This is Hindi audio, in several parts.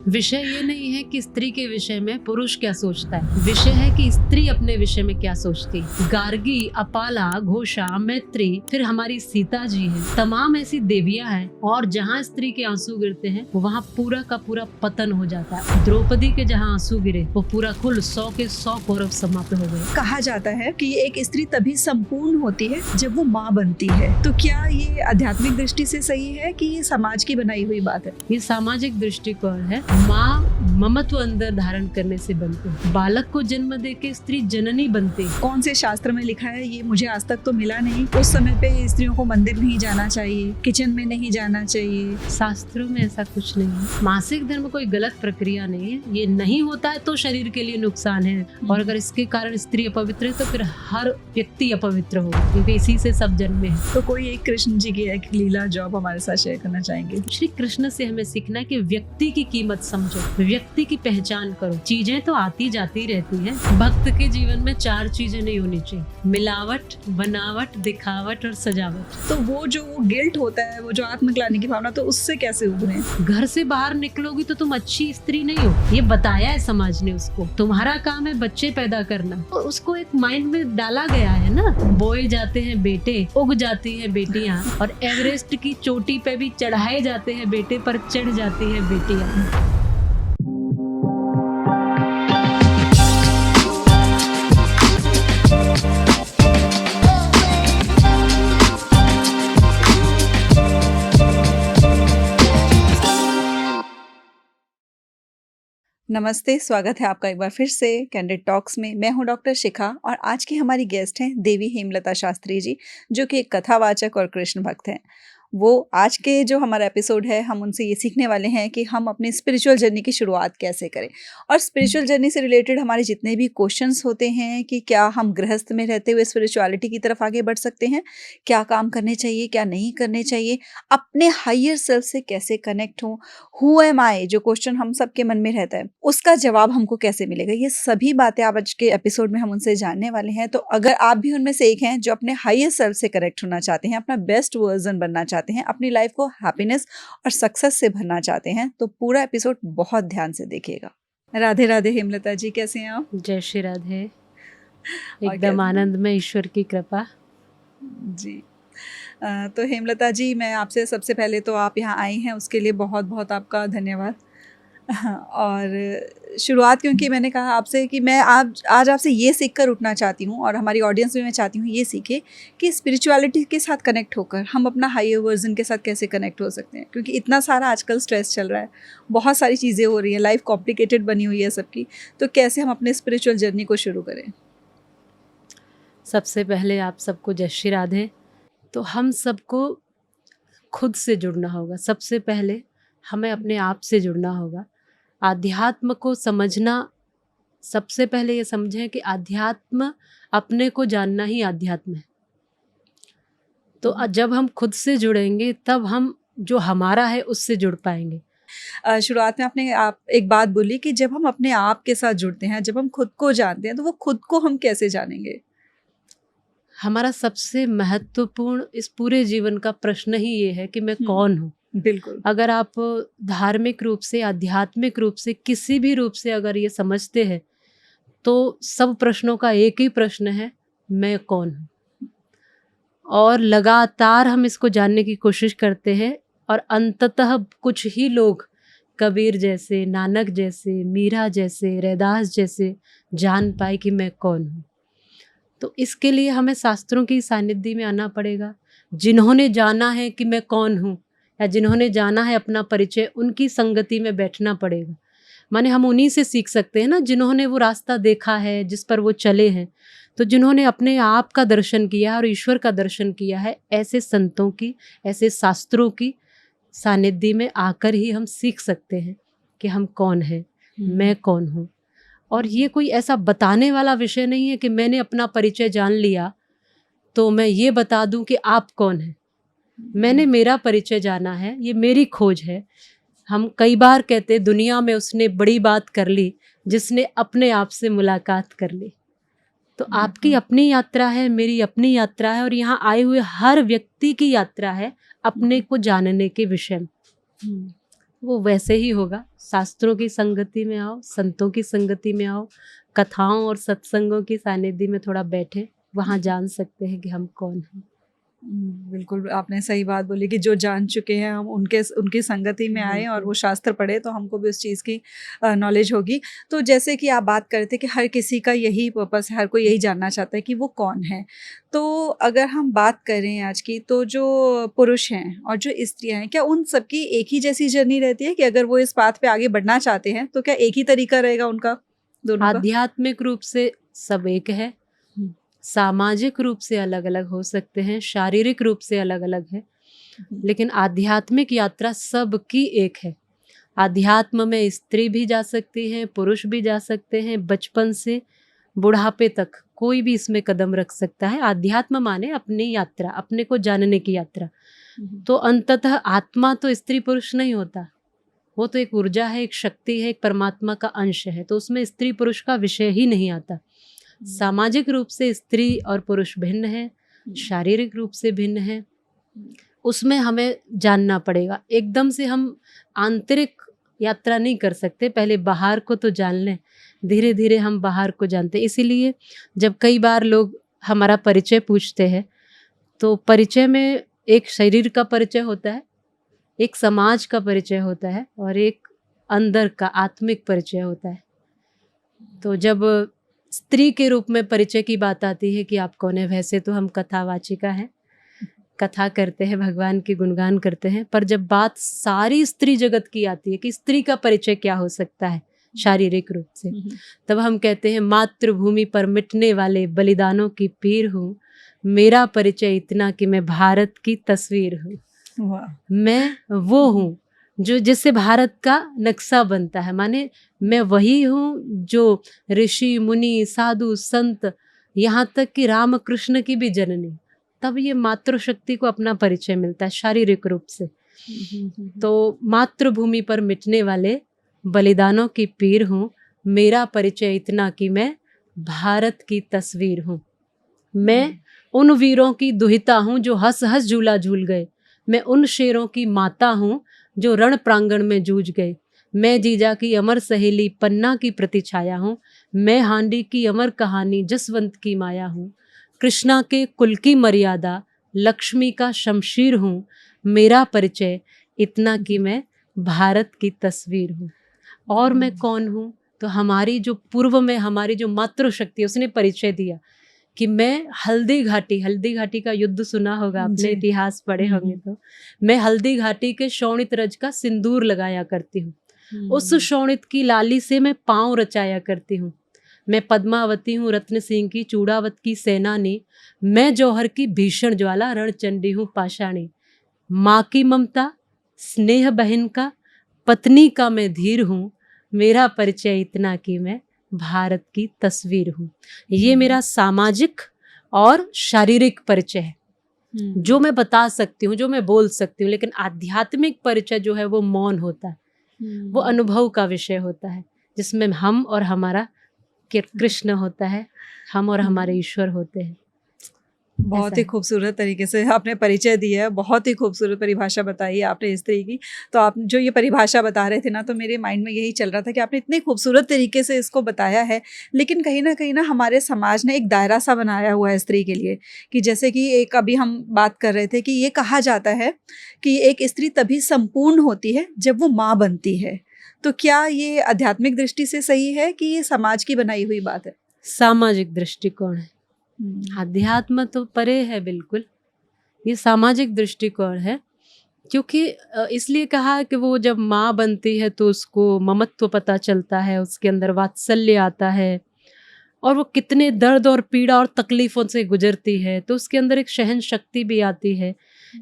विषय ये नहीं है कि स्त्री के विषय में पुरुष क्या सोचता है, विषय है कि स्त्री अपने विषय में क्या सोचती है। गार्गी, अपाला, घोषा, मैत्री, फिर हमारी सीता जी है, तमाम ऐसी देवियां हैं, और जहाँ स्त्री के आंसू गिरते हैं वहाँ पूरा का पूरा पतन हो जाता है। द्रौपदी के जहाँ आंसू गिरे वो पूरा कुल 100 के 100 कौरव समाप्त हो गए। कहा जाता है कि एक स्त्री तभी संपूर्ण होती है जब वो माँ बनती है। तो क्या ये आध्यात्मिक दृष्टि से सही है कि ये समाज की बनाई हुई बात है? ये सामाजिक दृष्टिकोण है। माँ ममत्व अंदर धारण करने से बनती है। बालक को जन्म देके स्त्री जननी बनती है। कौन से शास्त्र में लिखा है ये मुझे आज तक तो मिला नहीं। उस समय पे स्त्रियों को मंदिर नहीं जाना चाहिए, किचन में नहीं जाना चाहिए। शास्त्रों में ऐसा कुछ नहीं है। मासिक धर्म कोई गलत प्रक्रिया नहीं है। ये नहीं होता है तो शरीर के लिए नुकसान है, और अगर इसके कारण स्त्री अपवित्र है तो फिर हर व्यक्ति अपवित्र होगा, क्योंकि इसी से सब जन्मे हैं। तो कोई एक कृष्ण जी की एक लीला जो आप हमारे साथ शेयर करना चाहेंगे? श्री कृष्ण से हमें सीखना है कि व्यक्ति की कीमत समझो, व्यक्ति की पहचान करो। चीजें तो आती जाती रहती हैं। भक्त के जीवन में 4 चीजें नहीं होनी चाहिए: मिलावट, बनावट, दिखावट और सजावट। तो वो जो गिल्ट होता है, वो जो आत्मग्लानि की भावना, तो उससे कैसे उभरे? घर से बाहर निकलोगी तो तुम अच्छी स्त्री नहीं हो, ये बताया है समाज ने उसको। तुम्हारा काम है बच्चे पैदा करना, तो उसको एक माइंड में डाला गया है ना। बोए जाते हैं बेटे, उग जाती है बेटियां, और एवरेस्ट की चोटी पे भी चढ़ाए जाते हैं बेटे, पर चढ़ जाती है बेटियां। नमस्ते, स्वागत है आपका एक बार फिर से कैंडिड टॉक्स में। मैं हूं डॉक्टर शिखा, और आज की हमारी गेस्ट हैं देवी हेमलता शास्त्री जी, जो कि एक कथावाचक और कृष्ण भक्त हैं। वो आज के जो हमारा एपिसोड है, हम उनसे ये सीखने वाले हैं कि हम अपनी स्पिरिचुअल जर्नी की शुरुआत कैसे करें, और स्पिरिचुअल जर्नी से रिलेटेड हमारे जितने भी क्वेश्चंस होते हैं कि क्या हम गृहस्थ में रहते हुए स्पिरिचुअलिटी की तरफ आगे बढ़ सकते हैं, क्या काम करने चाहिए, क्या नहीं करने चाहिए, अपने हायर सेल्फ से कैसे कनेक्ट हों, हु एम आई, जो क्वेश्चन हम सबके मन में रहता है, उसका जवाब हमको कैसे मिलेगा, ये सभी बातें आज के एपिसोड में हम उनसे जानने वाले हैं। तो अगर आप भी उनमें से एक हैं जो अपने हायर सेल्फ से कनेक्ट होना चाहते हैं, अपना बेस्ट वर्जन बनना चाहते हैं, अपनी लाइफ को हैप्पीनेस और सक्सेस से भरना चाहते हैं, तो पूरा एपिसोड बहुत ध्यान से देखिएगा। राधे राधे हेमलता जी, कैसे हैं आप? जय श्री राधे। एकदम आनंद में, ईश्वर की कृपा जी। तो हेमलता जी, मैं आपसे सबसे पहले तो आप यहाँ आई हैं उसके लिए बहुत बहुत आपका धन्यवाद। और शुरुआत क्योंकि मैंने कहा आपसे कि मैं आज आपसे ये सीख कर उठना चाहती हूँ, और हमारी ऑडियंस में मैं चाहती हूँ ये सीखे कि स्पिरिचुअलिटी के साथ कनेक्ट होकर हम अपना हायर वर्जन के साथ कैसे कनेक्ट हो सकते हैं, क्योंकि इतना सारा आजकल स्ट्रेस चल रहा है, बहुत सारी चीज़ें हो रही हैं, लाइफ कॉम्प्लिकेटेड बनी हुई है सबकी। तो कैसे हम अपने स्पिरिचुअल जर्नी को शुरू करें? सबसे पहले आप सबको जय श्री राधे। तो हम सबको खुद से जुड़ना होगा। सबसे पहले हमें अपने आप से जुड़ना होगा। आध्यात्म को समझना, सबसे पहले ये समझें कि आध्यात्म, अपने को जानना ही आध्यात्म है। तो जब हम खुद से जुड़ेंगे तब हम जो हमारा है उससे जुड़ पाएंगे। शुरुआत में आपने एक बात बोली कि जब हम अपने आप के साथ जुड़ते हैं, जब हम खुद को जानते हैं, तो वो खुद को हम कैसे जानेंगे? हमारा सबसे महत्वपूर्ण इस पूरे जीवन का प्रश्न ही ये है कि मैं कौन हूँ। बिल्कुल। अगर आप धार्मिक रूप से, आध्यात्मिक रूप से, किसी भी रूप से अगर ये समझते हैं, तो सब प्रश्नों का एक ही प्रश्न है, मैं कौन हूँ। और लगातार हम इसको जानने की कोशिश करते हैं, और अंततः कुछ ही लोग, कबीर जैसे, नानक जैसे, मीरा जैसे, रैदास जैसे, जान पाए कि मैं कौन हूँ। तो इसके लिए हमें शास्त्रों की सानिध्य में आना पड़ेगा। जिन्होंने जाना है कि मैं कौन हूँ, या जिन्होंने जाना है अपना परिचय, उनकी संगति में बैठना पड़ेगा। माने हम उन्हीं से सीख सकते हैं ना, जिन्होंने वो रास्ता देखा है, जिस पर वो चले हैं। तो जिन्होंने अपने आप का दर्शन किया और ईश्वर का दर्शन किया है, ऐसे संतों की, ऐसे शास्त्रों की सानिध्य में आकर ही हम सीख सकते हैं कि हम कौन हैं, मैं कौन हूँ। और ये कोई ऐसा बताने वाला विषय नहीं है कि मैंने अपना परिचय जान लिया तो मैं ये बता दूं कि आप कौन हैं। मैंने मेरा परिचय जाना है, ये मेरी खोज है। हम कई बार कहते दुनिया में उसने बड़ी बात कर ली जिसने अपने आप से मुलाकात कर ली। तो आपकी अपनी यात्रा है, मेरी अपनी यात्रा है, और यहाँ आए हुए हर व्यक्ति की यात्रा है अपने को जानने के विषय में। वो वैसे ही होगा। शास्त्रों की संगति में आओ, संतों की संगति में आओ, कथाओं और सत्संगों की सानिध्य में थोड़ा बैठे, वहाँ जान सकते हैं कि हम कौन हैं। बिल्कुल आपने सही बात बोली कि जो जान चुके हैं हम उनकी संगति में आए और वो शास्त्र पढ़े तो हमको भी उस चीज़ की नॉलेज होगी। तो जैसे कि आप बात कर रहे थे कि हर किसी का यही पर्पस है, हर कोई यही जानना चाहता है कि वो कौन है। तो अगर हम बात करें आज की, तो जो पुरुष हैं और जो स्त्रियाँ हैं, क्या उन सबकी एक ही जैसी जर्नी रहती है कि अगर वो इस पाथ पे आगे बढ़ना चाहते हैं तो क्या एक ही तरीका रहेगा उनका, दोनों का? आध्यात्मिक रूप से सब एक है, हुँ, सामाजिक रूप से अलग-अलग हो सकते हैं, शारीरिक रूप से अलग-अलग है, हुँ, लेकिन आध्यात्मिक यात्रा सबकी एक है। आध्यात्म में स्त्री भी जा सकती है, पुरुष भी जा सकते हैं, बचपन से बुढ़ापे तक कोई भी इसमें कदम रख सकता है। आध्यात्म माने अपनी यात्रा, अपने को जानने की यात्रा। हुँ, तो अंततः आत्मा तो स्त्री पुरुष नहीं होता, वो तो एक ऊर्जा है, एक शक्ति है, एक परमात्मा का अंश है, तो उसमें स्त्री पुरुष का विषय ही नहीं आता। सामाजिक रूप से स्त्री और पुरुष भिन्न है, शारीरिक रूप से भिन्न है, उसमें हमें जानना पड़ेगा। एकदम से हम आंतरिक यात्रा नहीं कर सकते, पहले बाहर को तो जान लें, धीरे धीरे हम बाहर को जानते हैं। इसीलिए जब कई बार लोग हमारा परिचय पूछते हैं, तो परिचय में एक शरीर का परिचय होता है, एक समाज का परिचय होता है और एक अंदर का आत्मिक परिचय होता है। तो जब स्त्री के रूप में परिचय की बात आती है कि आप कौन है, वैसे तो हम कथावाचिका हैं, कथा करते हैं, भगवान की गुणगान करते हैं, पर जब बात सारी स्त्री जगत की आती है कि स्त्री का परिचय क्या हो सकता है शारीरिक रूप से, तब हम कहते हैं मातृभूमि पर मिटने वाले बलिदानों की पीर हूँ, मेरा परिचय इतना कि मैं भारत की तस्वीर हूँ। वाह! मैं वो हूँ जो जिससे भारत का नक्शा बनता है, माने मैं वही हूँ जो ऋषि मुनि साधु संत, यहाँ तक कि राम कृष्ण की भी जननी, तब ये मातृशक्ति को अपना परिचय मिलता है शारीरिक रूप से। तो मातृभूमि पर मिटने वाले बलिदानों की पीर हूँ, मेरा परिचय इतना कि मैं भारत की तस्वीर हूँ। मैं उन वीरों की दुहिता हूँ जो हंस हंस झूला झूल गए, मैं उन शेरों की माता हूँ जो रण प्रांगण में जूझ गए, मैं जीजा की अमर सहेली पन्ना की प्रतिछाया हूँ, मैं हांडी की अमर कहानी जसवंत की माया हूँ, कृष्णा के कुल की मर्यादा लक्ष्मी का शमशीर हूँ, मेरा परिचय इतना कि मैं भारत की तस्वीर हूँ। और मैं कौन हूँ? तो हमारी जो पूर्व में हमारी जो मातृशक्ति, उसने परिचय दिया कि मैं हल्दी घाटी का युद्ध सुना होगा आपने, जी। इतिहास पढ़े होंगे तो, मैं हल्दी घाटी के शोणित रज का सिंदूर लगाया करती हूँ, उस शोणित की लाली से मैं पाँव रचाया करती हूँ, मैं पद्मावती हूँ रत्न सिंह की चूड़ावत की सेनानी, मैं जौहर की भीषण ज्वाला रणचंडी हूँ पाषाणी, माँ की ममता स्नेह बहन का पत्नी का मैं धीर हूँ, मेरा परिचय इतना कि मैं भारत की तस्वीर हूँ। ये मेरा सामाजिक और शारीरिक परिचय है जो मैं बता सकती हूँ, जो मैं बोल सकती हूँ, लेकिन आध्यात्मिक परिचय जो है वो मौन होता है, वो अनुभव का विषय होता है, जिसमें हम और हमारा कृष्ण होता है, हम और हमारे ईश्वर होते हैं। बहुत ही खूबसूरत तरीके से आपने परिचय दिया है, बहुत ही खूबसूरत परिभाषा बताई है आपने स्त्री की। तो आप जो ये परिभाषा बता रहे थे ना, तो मेरे माइंड में यही चल रहा था कि आपने इतने खूबसूरत तरीके से इसको बताया है, लेकिन कहीं न ना हमारे समाज ने एक दायरा सा बनाया हुआ है स्त्री के लिए, कि जैसे कि एक अभी हम बात कर रहे थे कि ये कहा जाता है कि एक स्त्री तभी संपूर्ण होती है जब वो माँ बनती है। तो क्या ये आध्यात्मिक दृष्टि से सही है कि ये समाज की बनाई हुई बात है? सामाजिक दृष्टिकोण है, अध्यात्म तो परे है बिल्कुल, ये सामाजिक दृष्टिकोण है, क्योंकि इसलिए कहा कि वो जब माँ बनती है तो उसको ममत्व पता चलता है, उसके अंदर वात्सल्य आता है और वो कितने दर्द और पीड़ा और तकलीफ़ों से गुजरती है, तो उसके अंदर एक सहन शक्ति भी आती है।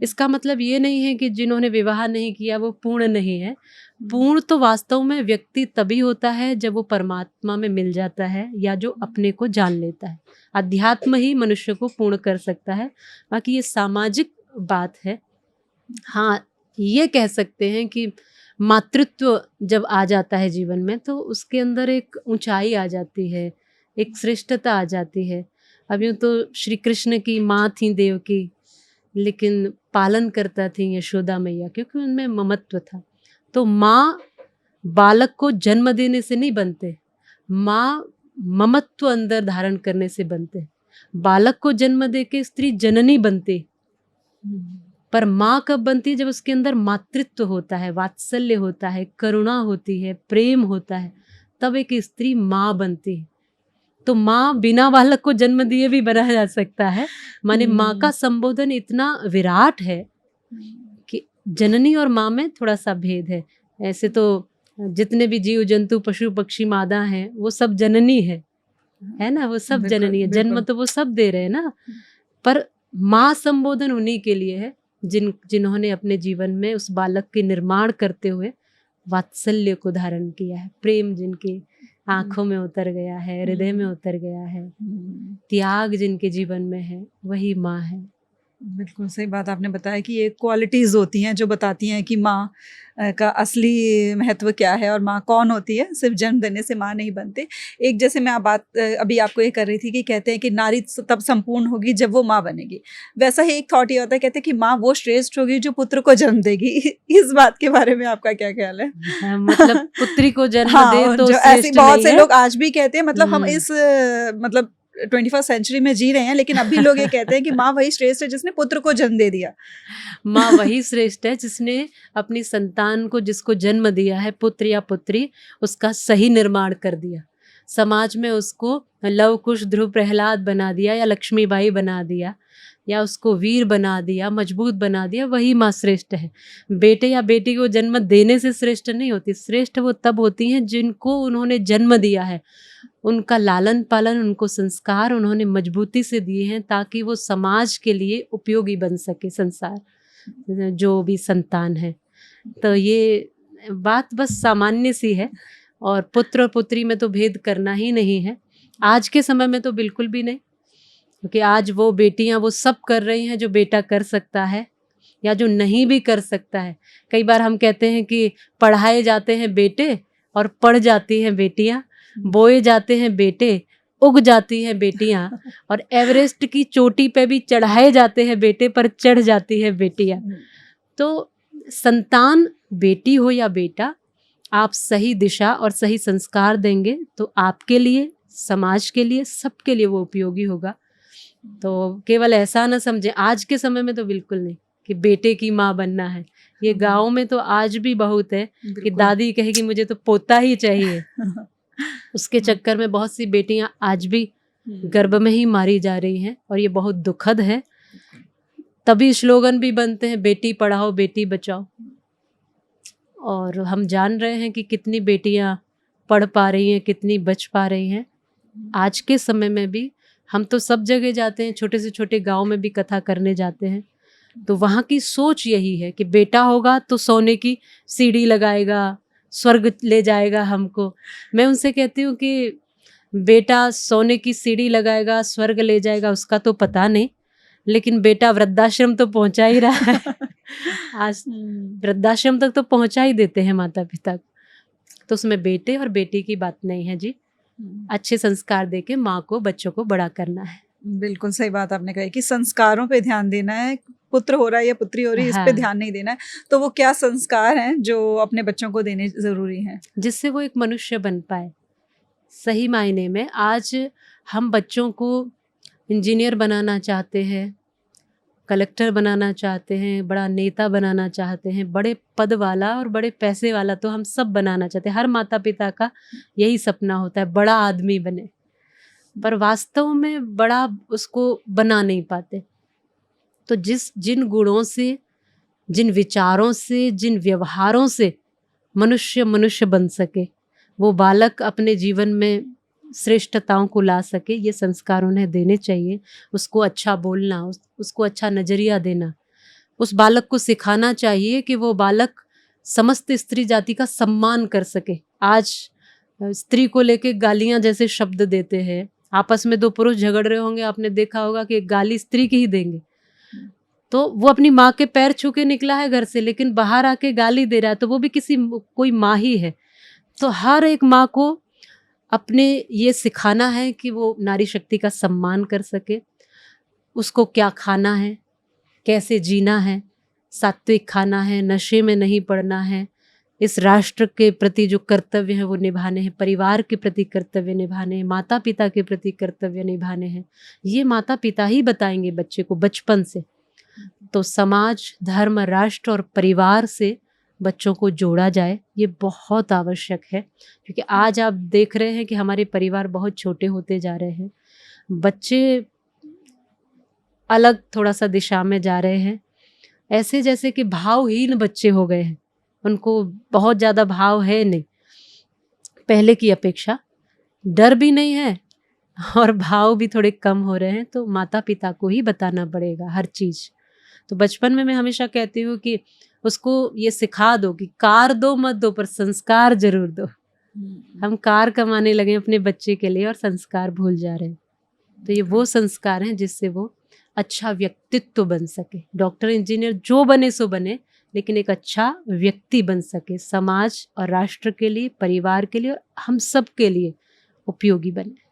इसका मतलब ये नहीं है कि जिन्होंने विवाह नहीं किया वो पूर्ण नहीं है। पूर्ण तो वास्तव में व्यक्ति तभी होता है जब वो परमात्मा में मिल जाता है या जो अपने को जान लेता है। अध्यात्म ही मनुष्य को पूर्ण कर सकता है, बाकी ये सामाजिक बात है। हाँ, ये कह सकते हैं कि मातृत्व जब आ जाता है जीवन में तो उसके अंदर एक ऊंचाई आ जाती है, एक श्रेष्ठता आ जाती है। अब यूँ तो श्री कृष्ण की माँ थी देवकी, लेकिन पालन करता थी यशोदा मैया, क्योंकि उनमें ममत्व था। तो माँ बालक को जन्म देने से नहीं बनते, माँ ममत्व अंदर धारण करने से बनते। बालक को जन्म देके स्त्री जननी बनती, पर माँ कब बनती है? जब उसके अंदर मातृत्व होता है, वात्सल्य होता है, करुणा होती है, प्रेम होता है, तब एक स्त्री माँ बनती है। तो माँ बिना बालक को जन्म दिए भी बना जा सकता है। माने माँ का संबोधन इतना विराट है कि जननी और माँ में थोड़ा सा भेद है। ऐसे तो जितने भी जीव जंतु पशु पक्षी मादा हैं वो सब जननी है ना, वो सब बिल्कुल, जननी है। जन्म बिल्कुल। तो वो सब दे रहे हैं ना, पर माँ संबोधन उन्हीं के लिए है जिन्होंने अपने जीवन में उस बालक के निर्माण करते हुए वात्सल्य को धारण किया है, प्रेम जिनकी आंखों में उतर गया है, हृदय में उतर गया है, त्याग जिनके जीवन में है, वही माँ है। बिल्कुल सही बात आपने बताया कि ये क्वालिटीज़ होती हैं जो बताती हैं कि माँ का असली महत्व क्या है और माँ कौन होती है। सिर्फ जन्म देने से माँ नहीं बनते। एक जैसे मैं अभी आपको ये कर रही थी कि कहते हैं कि नारी तब संपूर्ण होगी जब वो माँ बनेगी। वैसा ही एक थॉट ये होता है, कहते हैं कि माँ वो श्रेष्ठ होगी जो पुत्र को जन्म देगी। इस बात के बारे में आपका क्या ख्याल है? हाँ, मतलब पुत्री को जन्म हाँ, दे तो जो ऐसे श्रेष्ठ बहुत नहीं से है। लोग आज भी कहते हैं, मतलब हम इस मतलब 21st सेंचुरी में जी रहे हैं, लेकिन अभी लोग ये कहते हैं कि माँ वही श्रेष्ठ है जिसने पुत्र को जन्म दे दिया। माँ वही श्रेष्ठ है जिसने अपनी संतान को, जिसको जन्म दिया है, पुत्र या पुत्री, उसका सही निर्माण कर दिया, समाज में उसको लव कुश ध्रुव प्रहलाद बना दिया या लक्ष्मीबाई बना दिया या उसको वीर बना दिया, मजबूत बना दिया, वही माँ श्रेष्ठ है। बेटे या बेटी को जन्म देने से श्रेष्ठ नहीं होती। श्रेष्ठ वो तब होती हैं जिनको उन्होंने जन्म दिया है, उनका लालन पालन, उनको संस्कार उन्होंने मजबूती से दिए हैं ताकि वो समाज के लिए उपयोगी बन सके, संसार जो भी संतान है। तो ये बात बस सामान्य सी है, और पुत्र और पुत्री में तो भेद करना ही नहीं है। आज के समय में तो बिल्कुल भी नहीं, क्योंकि आज वो बेटियां वो सब कर रही हैं जो बेटा कर सकता है या जो नहीं भी कर सकता है। कई बार हम कहते हैं कि पढ़ाए जाते हैं बेटे और पढ़ जाती हैं बेटियां, बोए जाते हैं बेटे, उग जाती हैं बेटियां, और एवरेस्ट की चोटी पे भी चढ़ाए जाते हैं बेटे, पर चढ़ जाती है बेटियां। तो संतान बेटी हो या बेटा, आप सही दिशा और सही संस्कार देंगे तो आपके लिए, समाज के लिए, सबके लिए वो उपयोगी होगा। तो केवल ऐसा ना समझे, आज के समय में तो बिल्कुल नहीं कि बेटे की माँ बनना है। ये गाँव में तो आज भी बहुत है कि दादी कहेगी मुझे तो पोता ही चाहिए। उसके चक्कर में बहुत सी बेटियां आज भी गर्भ में ही मारी जा रही हैं, और ये बहुत दुखद है। तभी स्लोगन भी बनते हैं, बेटी पढ़ाओ बेटी बचाओ। और हम जान रहे हैं कि कितनी बेटियां पढ़ पा रही हैं, कितनी बच पा रही हैं। आज के समय में भी हम तो सब जगह जाते हैं, छोटे से छोटे गांव में भी कथा करने जाते हैं, तो वहाँ की सोच यही है कि बेटा होगा तो सोने की सीढ़ी लगाएगा, स्वर्ग ले जाएगा हमको। मैं उनसे कहती हूँ कि बेटा सोने की सीढ़ी लगाएगा, स्वर्ग ले जाएगा, उसका तो पता नहीं, लेकिन बेटा वृद्धाश्रम तो पहुंचा ही रहा है। आज वृद्धाश्रम तक तो पहुंचा ही देते हैं माता पिता, तो उसमें बेटे और बेटी की बात नहीं है जी। अच्छे संस्कार देके माँ को, बच्चों को बड़ा करना है। बिल्कुल सही बात आपने कही कि संस्कारों पे ध्यान देना है। पुत्र हो रहा है या पुत्री हो रही है, इस पे ध्यान नहीं देना है। तो वो क्या संस्कार हैं जो अपने बच्चों को देने जरूरी हैं, जिससे वो एक मनुष्य बन पाए सही मायने में। आज हम बच्चों को इंजीनियर बनाना चाहते हैं, कलेक्टर बनाना चाहते हैं, बड़ा नेता बनाना चाहते हैं, बड़े पद वाला और बड़े पैसे वाला तो हम सब बनाना चाहते हैं। हर माता पिता का यही सपना होता है, बड़ा आदमी बने, पर वास्तव में बड़ा उसको बना नहीं पाते। तो जिन गुणों से, जिन विचारों से, जिन व्यवहारों से मनुष्य मनुष्य बन सके, वो बालक अपने जीवन में श्रेष्ठताओं को ला सके, ये संस्कार उन्हें देने चाहिए। उसको अच्छा बोलना, उसको अच्छा नज़रिया देना, उस बालक को सिखाना चाहिए कि वो बालक समस्त स्त्री जाति का सम्मान कर सके। आज स्त्री को लेके गालियां जैसे शब्द देते हैं, आपस में दो पुरुष झगड़ रहे होंगे, आपने देखा होगा कि एक गाली स्त्री की ही देंगे, तो वो अपनी माँ के पैर छू के निकला है घर से, लेकिन बाहर आके गाली दे रहा है, तो वो भी कोई माँ ही है। तो हर एक माँ को अपने ये सिखाना है कि वो नारी शक्ति का सम्मान कर सके, उसको क्या खाना है, कैसे जीना है, सात्विक खाना है, नशे में नहीं पड़ना है, इस राष्ट्र के प्रति जो कर्तव्य हैं वो निभाने हैं, परिवार के प्रति कर्तव्य निभाने हैं, माता पिता के प्रति कर्तव्य निभाने हैं। ये माता पिता ही बताएंगे बच्चे को बचपन से। तो समाज, धर्म, राष्ट्र और परिवार से बच्चों को जोड़ा जाए, ये बहुत आवश्यक है। क्योंकि आज आप देख रहे हैं कि हमारे परिवार बहुत छोटे होते जा रहे हैं, बच्चे अलग थोड़ा सा दिशा में जा रहे हैं, ऐसे जैसे कि भावहीन बच्चे हो गए हैं। उनको बहुत ज़्यादा भाव है नहीं पहले की अपेक्षा, डर भी नहीं है और भाव भी थोड़े कम हो रहे हैं। तो माता पिता को ही बताना पड़ेगा हर चीज़। तो बचपन में मैं हमेशा कहती हूँ कि उसको ये सिखा दो कि कार दो मत दो पर संस्कार जरूर दो। हम कार कमाने लगे अपने बच्चे के लिए और संस्कार भूल जा रहे हैं। तो ये वो संस्कार हैं जिससे वो अच्छा व्यक्तित्व बन सके। डॉक्टर, इंजीनियर जो बने सो बने, लेकिन एक अच्छा व्यक्ति बन सके, समाज और राष्ट्र के लिए, परिवार के लिए और हम सब के लिए उपयोगी बने।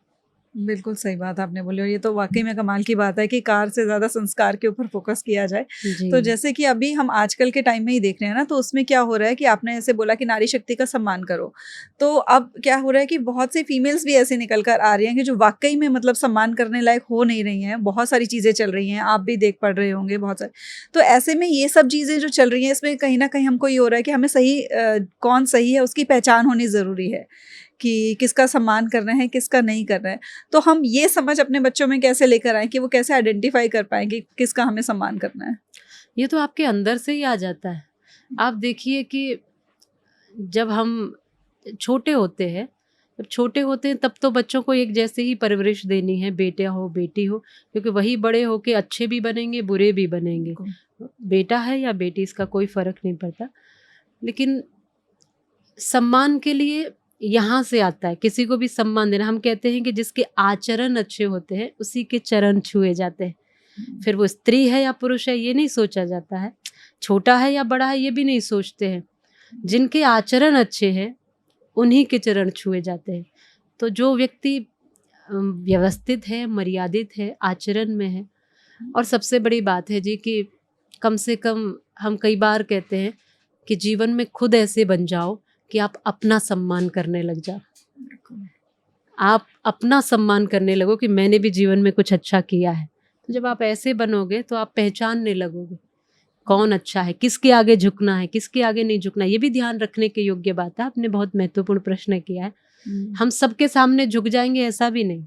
बिल्कुल सही बात आपने बोली और ये तो वाकई में कमाल की बात है कि कार से ज़्यादा संस्कार के ऊपर फोकस किया जाए। तो जी, जैसे कि अभी हम आजकल के टाइम में ही देख रहे हैं ना, तो उसमें क्या हो रहा है कि आपने ऐसे बोला कि नारी शक्ति का सम्मान करो। तो अब क्या हो रहा है कि बहुत सी फीमेल्स भी ऐसे निकल कर आ रही हैं कि जो वाक़ई में मतलब सम्मान करने लायक हो नहीं रही हैं। बहुत सारी चीज़ें चल रही हैं, आप भी देख पढ़ रहे होंगे बहुत सारी। तो ऐसे में ये सब चीज़ें जो चल रही हैं, इसमें कहीं न कहीं हमको ये हो रहा है कि हमें सही कौन सही है उसकी पहचान होनी ज़रूरी है, कि किसका सम्मान करना है, किसका नहीं करना है। तो हम ये समझ अपने बच्चों में कैसे लेकर आएँ कि वो कैसे आइडेंटिफ़ाई कर पाएँ कि किसका हमें सम्मान करना है? ये तो आपके अंदर से ही आ जाता है। आप देखिए कि जब हम छोटे होते हैं, तब तो बच्चों को एक जैसे ही परवरिश देनी है, बेटा हो बेटी हो, क्योंकि वही बड़े होके अच्छे भी बनेंगे, बुरे भी बनेंगे। बिल्कुल। बेटा है या बेटी, इसका कोई फ़र्क नहीं पड़ता। लेकिन सम्मान के लिए यहाँ से आता है, किसी को भी सम्मान देना। हम कहते हैं कि जिसके आचरण अच्छे होते हैं, उसी के चरण छुए जाते हैं। फिर वो स्त्री है या पुरुष है, ये नहीं सोचा जाता है। छोटा है या बड़ा है, ये भी नहीं सोचते हैं। जिनके आचरण अच्छे हैं, उन्हीं के चरण छुए जाते हैं। तो जो व्यक्ति व्यवस्थित है, मर्यादित है, आचरण में है, और सबसे बड़ी बात है जी कि कम से कम हम कई बार कहते हैं कि जीवन में खुद ऐसे बन जाओ कि आप अपना सम्मान करने लग जाओ। आप अपना सम्मान करने लगो कि मैंने भी जीवन में कुछ अच्छा किया है। तो जब आप ऐसे बनोगे तो आप पहचानने लगोगे कौन अच्छा है, किसके आगे झुकना है, किसके आगे नहीं झुकना। ये भी ध्यान रखने के योग्य बात है। आपने बहुत महत्वपूर्ण प्रश्न किया है। हम सबके सामने झुक जाएंगे ऐसा भी नहीं,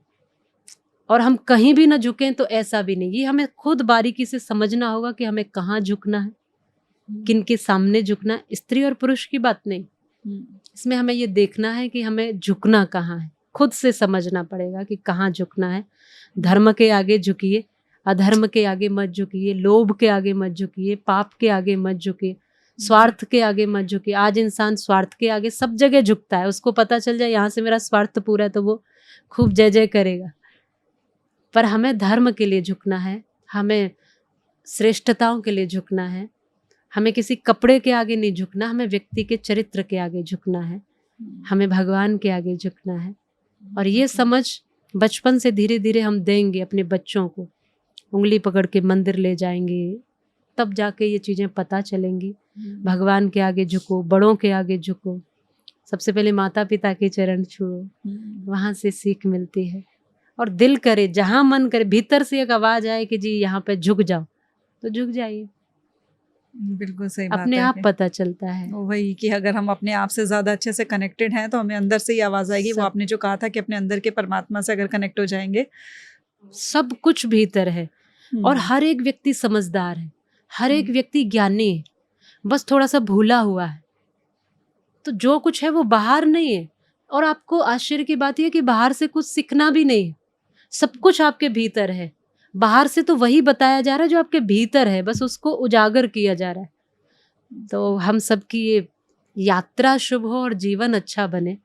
और हम कहीं भी ना झुकें तो ऐसा भी नहीं। ये हमें खुद बारीकी से समझना होगा कि हमें कहाँ झुकना है, किन के सामने झुकना है। स्त्री और पुरुष की बात नहीं, इसमें हमें ये देखना है कि हमें झुकना कहाँ है। खुद से समझना पड़ेगा कि कहाँ झुकना है। धर्म के आगे झुकिए, अधर्म के आगे मत झुकिए, लोभ के आगे मत झुकिए, पाप के आगे मत झुकिए, स्वार्थ के आगे मत झुकिए। आज इंसान स्वार्थ के आगे सब जगह झुकता है। उसको पता चल जाए यहाँ से मेरा स्वार्थ पूरा है तो वो खूब जय जय करेगा। पर हमें धर्म के लिए झुकना है, हमें श्रेष्ठताओं के लिए झुकना है, हमें किसी कपड़े के आगे नहीं झुकना, हमें व्यक्ति के चरित्र के आगे झुकना है, हमें भगवान के आगे झुकना है। और ये समझ बचपन से धीरे धीरे हम देंगे अपने बच्चों को, उंगली पकड़ के मंदिर ले जाएंगे, तब जाके ये चीज़ें पता चलेंगी। भगवान के आगे झुको, बड़ों के आगे झुको, सबसे पहले माता पिता के चरण छुओ, वहाँ से सीख मिलती है। और दिल करे, जहाँ मन करे, भीतर से एक आवाज़ आए कि जी यहाँ पे झुक जाओ, तो झुक जाइए। बिल्कुल सही बात अपने है आप कि पता चलता है। वही कि अगर हम अपने आप से ज़्यादा अच्छे से कनेक्टेड हैं तो हमें अंदर से ही आवाज़ आएगी। वो सब आपने जो कहा था कि अपने अंदर के परमात्मा से अगर कनेक्ट हो जाएँगे। सब कुछ भीतर है, और हर एक व्यक्ति समझदार है, हर एक व्यक्ति ज्ञानी है, बस थोड़ा सा भूला हुआ है। तो जो कुछ है वो बाहर नहीं है। और आपको आश्चर्य की बात यह कि बाहर से कुछ सीखना भी नहीं है, सब कुछ आपके भीतर है। बाहर से तो वही बताया जा रहा है जो आपके भीतर है, बस उसको उजागर किया जा रहा है। तो हम सबकी ये यात्रा शुभ हो और जीवन अच्छा बने,